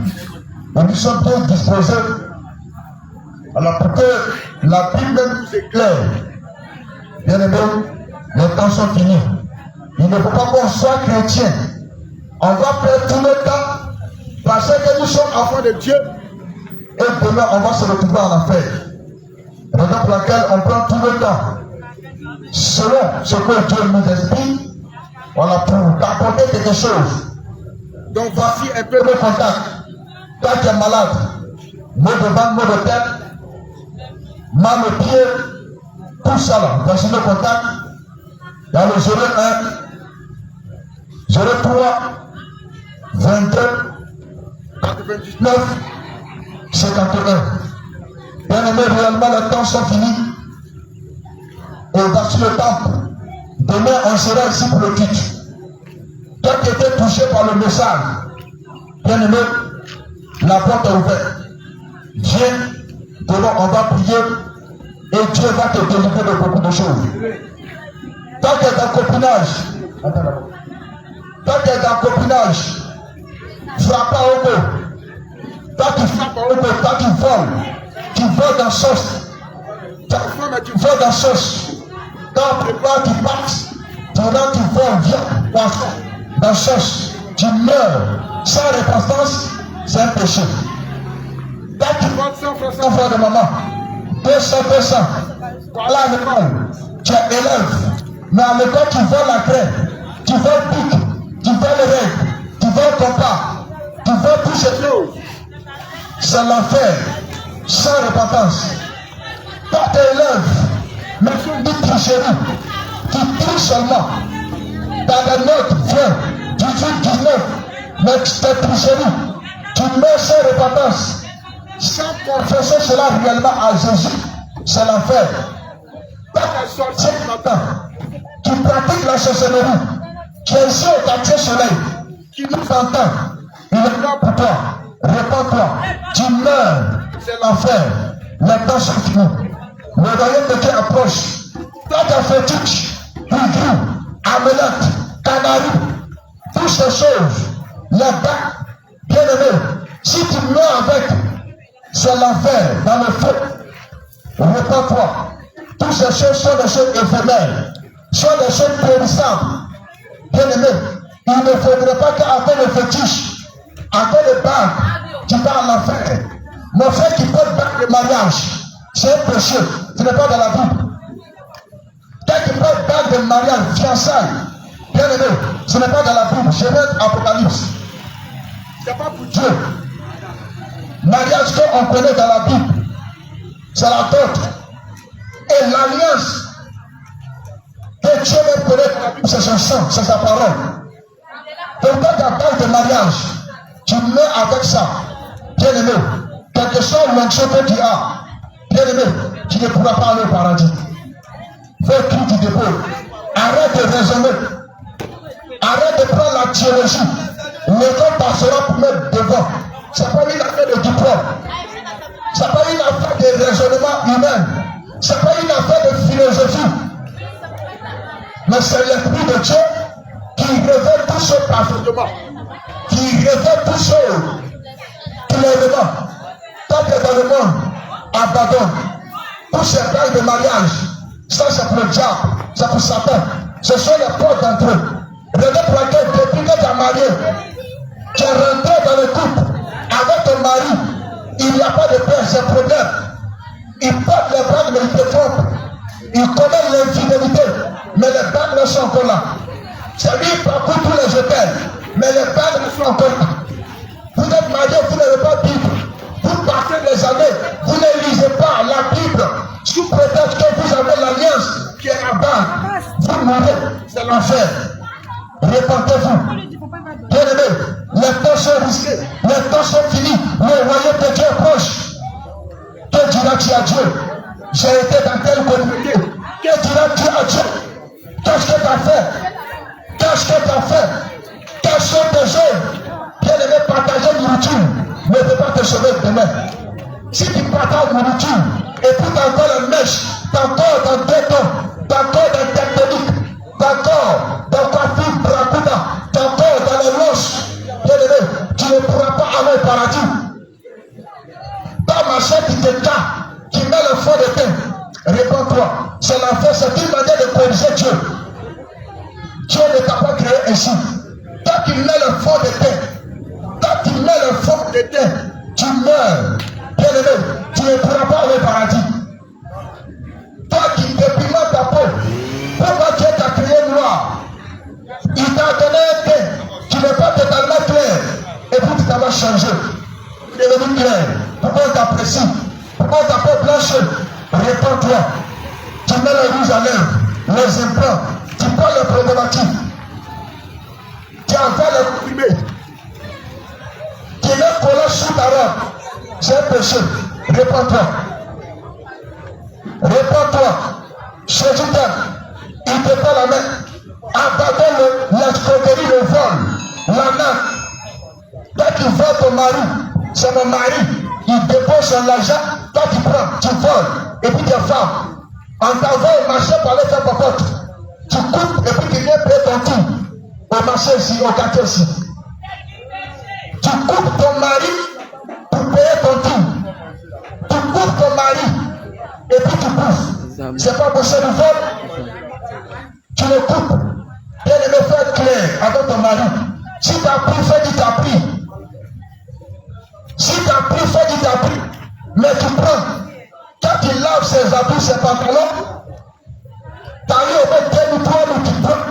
et nous sommes bien disposés. Alors pour que la Bible nous éclaire, bien aimé, les temps sont finis. Il ne faut pas qu'on soit chrétien. On va perdre tout le temps parce que nous sommes enfants de Dieu. Et demain, on va se retrouver en enfer. Raison pour laquelle on prend tout le temps. Selon ce que Dieu nous explique, on a pour t'apporter quelque chose. Donc voici un peu de contact. Toi qui es malade, mot de ventre, mot de tête, mal au pied, tout ça là. Voici le contact. Il y a le 01, 03, 22, 99, 51. Bien aimé, réellement, les temps sont finis. Et voici le temple. Demain, on sera ici pour le culte. Toi qui étais touché par le message, bien aimé, la porte est ouverte. Viens, demain, on va prier Et Dieu va te délivrer de beaucoup de choses. Tant que tu es en copinage, frappe pas au mot. Tant que tu frappes au mot, tant que tu voles dans sauce. Tu voles dans sauce. Quand tu passes, tu rentres, tu voles, viens, dans sauce. Tu meurs sans repentance, c'est un péché. Quand tu voles 100 fois de maman, 200, voilà à l'école, tu es élève. Mais à l'école, tu voles la craie, tu voles pique, tu voles le règle, tu voles compas, tu voles tout ce choses. C'est l'enfer, sans repentance. Quand tu es élève, mais tu dis tricherie, tu triches seulement. Dans les notes, 20, 18, 19, mais c'est tricherie. Tu mets sans repentance. Sans confesser cela réellement à Jésus, c'est l'enfer. Quand tu sortir matin, tu pratiques la sorcellerie, tu es ici au quartier soleil, tu nous entends, il est là pour toi, réponds-toi, tu meurs, c'est l'enfer. Les temps sont finis. Le royaume de Dieu approche. Toi, tu as fait touch, Hydrou, Amelette, Canari, toutes ces choses, les bas, bien aimés, si tu meurs avec, c'est l'enfer, dans le feu. Réponds-toi. Toutes ces choses sont des choses éphémères, sont des choses périssables. Bien aimé, il ne faudrait pas qu'après le fétiche, après le bague, tu vas à l'enfer. Mon frère qui porte bague de mariage, c'est un péché, ce n'est pas dans la Bible. Quand tu portes bague de mariage, fiançailles, bien aimé, ce n'est pas dans la Bible. Je vais Apocalypse. Ce n'est pas pour Dieu. Mariage qu'on connaît dans la Bible, c'est la dot. Et l'alliance que Dieu même connaît dans la Bible, c'est son sang, c'est sa parole. Donc quand tu parles de mariage, tu mets avec ça, bien aimé, quel que soit l'onction que tu as, bien aimé, tu ne pourras pas aller au paradis. Fais tout du dépôt. Arrête de raisonner. Arrête de prendre la théologie. L'école passera pour mettre devant. C'est pas une affaire de diplôme. C'est pas une affaire de raisonnement humain. C'est pas une affaire de philosophie. Mais c'est l'Esprit de Dieu qui révèle tout ce parfaitement. Qui révèle tout ce clairement. Quand tu es dans le monde, abandonne. Tous ces bails de mariage, ça c'est pour le diable, c'est pour Satan. Ce sont les portes d'entre eux. Regarde pour laquelle depuis que tu as marié, tu es rentré dans le couple avec ton mari, il n'y a pas de paix, c'est problème. Il porte les bagues, mais il te trompe. Il connaît l'infidélité, mais les bagues ne sont encore là. C'est lui qui parcourt tous les hôtels, mais les bagues ne sont encore là. Vous êtes mariés, vous n'avez pas de Bible. Vous partez des années, vous ne lisez pas la Bible, sous prétexte que vous avez l'alliance qui est là-bas. Vous mourrez, c'est l'enfer. Répentez-vous. Bien-aimés, les temps sont risqués, les temps sont finis, le royaume de Dieu est proche. Que diras-tu à Dieu? J'ai été dans telle communauté. Que diras-tu à Dieu? Qu'est-ce que tu as fait? Qu'est-ce que tu as fait? Quels sont tes jeunes? Bien-aimés, partager nourriture ne peut pas te sauver demain. Si tu partages nourriture, et puis tu as encore la mèche, tu as encore dans béton, tu as encore dans tectonique, tu as encore dans ta fille bracuda, tu as encore dans les roches, bien-aimé, tu ne pourras pas aller au paradis. Ta machette qui te casse, qui met le fond de terre, réponds-toi. C'est l'enfer, c'est une manière de corriger Dieu. Dieu ne t'a pas créé ainsi. Toi qui mets le fond de terre, toi qui mets le fond de terre, tu meurs. Bien-aimé, tu ne pourras pas aller au paradis. Toi qui dépimente ta peau, pourquoi Dieu t'a créé noir? Il t'a donné un teint qui n'est pas totalement clair. Et puis tu t'as changé. Tu es devenu clair. Pourquoi on t'apprécie? Pourquoi ta peau blanche? Réponds-toi. Tu mets le rouge à lèvres, les implants, tu prends les problématiques. Tu envoies les comprimés. Tu mets collant sous ta robe. C'est un péché. Réponds-toi. Réponds-toi. Jésus-toi. Il te prend la main. Abandonne l'escroquerie, le vol, la nappe. Toi qui voles ton mari, c'est mon mari. Il dépose son argent, toi tu prends, tu voles. Et puis tes femmes, On t'envoie au marché pour aller faire popote. Tu coupes et puis tu viens payer ton tour. Au marché ici, au quartier ici. Tu coupes ton mari pour payer ton tour. Tu coupes ton mari et puis tu bouffes. C'est pas boucher du vol. Tu le coupes. Bien aimé, fais être clair avec ton mari. Si tu as pris, fais du tapis. Si tu as pris, fais du tapis. Mais tu prends. Quand tu laves ses habits, ses pantalons, tu arrives au même tel ou toi, où tu prends.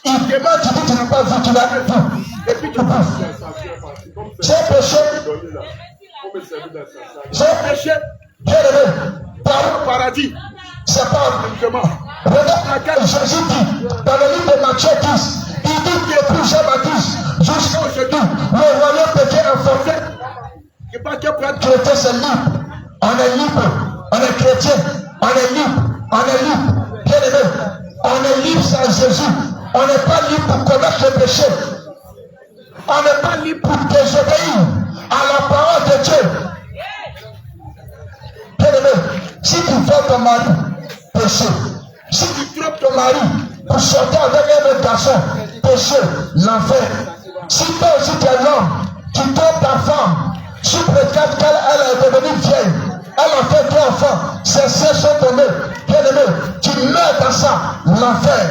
Il demande, tu dis, tu n'as pas vu, tu l'as vu. Et puis tu bouffes. J'ai péché. J'ai péché. Bien aimé. Par paradis. C'est pas regarde Jésus dit dans le livre de Matthieu 10, il dit depuis Jean-Baptiste jusqu'à aujourd'hui, le royaume de Dieu est forfait. Chrétien c'est libre. On est libre. On est chrétien. On est libre. On est libre. Bien aimé. On est libre sans Jésus. On n'est pas libre pour commettre le péché. On n'est pas libre pour désobéir à la parole de Dieu. Bien aimé. Si tu fais ton mari péché, si tu trompes ton mari pour sortir avec un autre garçon, péché, l'enfer. Si toi aussi tu es l'homme, tu trompes ta femme, si peut-être qu'elle est devenue vieille, elle a fait 2 enfants, ses seins sont tombés, bien aimé, tu meurs dans ça, l'enfer.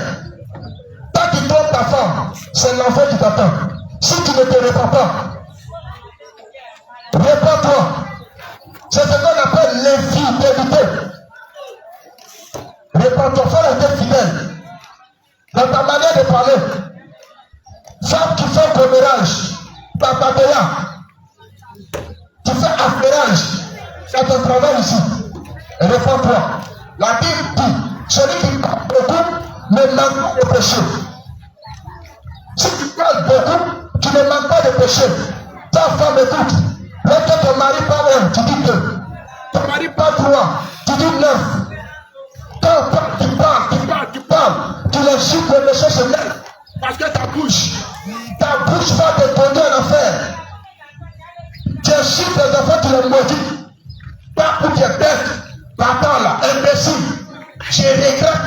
Tant que tu trompes ta femme, c'est l'enfer qui t'attend. Si tu ne te répands pas, répands-toi. C'est ce qu'on appelle l'infidélité. Répands-toi, faut être fidèle. Dans ta manière de parler, femme qui fait commérage, papatéa, tu fais affairage, c'est ton travail ici. Répands-toi. La Bible dit, celui qui parle beaucoup ne manque pas de péché. Si tu parles beaucoup, tu ne manques pas de péché. Ta femme écoute. Lorsque ton mari parle 1, tu dis 2. Ton mari parle 3, tu dis 9. Quand tu parles, tu l'insultes, le méchant se lève. Parce que ta bouche va te conduire en enfer. Tu insultes les enfants, tu les maudis. Pas pour tes bêtes, papa là, imbécile. Je regrette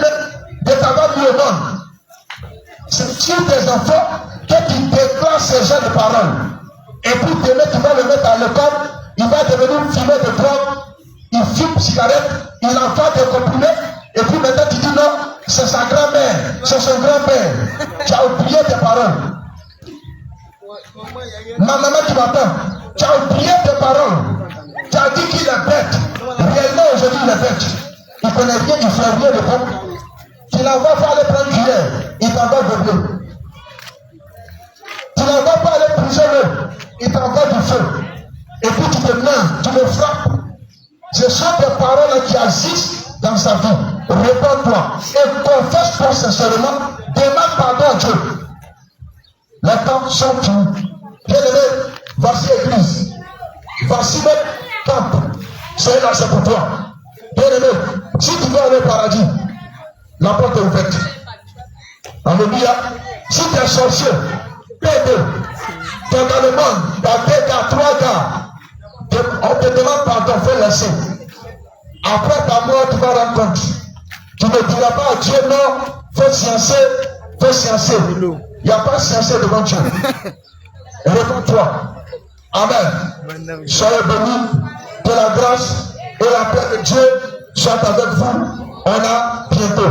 de t'avoir mis au monde. C'est sur tes enfants que tu déclares ces gens de paroles. Et puis demain, tu vas le mettre à l'école, il va devenir fumeur de drogue, il fume cigarette, il en va des comprimés, et puis maintenant tu dis non, c'est sa grand-mère, c'est son grand-père. Tu as oublié tes paroles. Ma maman, tu m'entends? Tu as oublié tes paroles. Tu as dit qu'il est bête. Réellement, aujourd'hui, il est bête. Il connaît rien, il fait rien de bon. Tu l'envoies pas aller prendre cuillère, il t'envoie de bleu. Tu n'envoies pas aller prisonnier, il t'envoie du feu. Et puis tu te mets, tu le frappes. Ce sont des paroles qui agissent dans sa vie. Réponds-toi et confesse-toi sincèrement. Demande pardon à Dieu. Les temps sont finis. Bien aimé, voici l'église. Voici le temple. C'est là, c'est pour toi. Bien aimé, si tu veux aller au paradis, la porte est ouverte. Alléluia. Si tu es sorcier, P2, tu es dans le monde, tu as 2 gars, 3 gars, on te demande pardon, fais laisser. Après ta mort, tu vas rendre compte. Tu ne diras pas à Dieu non, fais sciencer, fais sciencer. Il n'y a pas sciencer devant Dieu. Réponds-toi. Amen. Soyez bénis, que la grâce et la paix de Dieu soient avec vous. On a bientôt.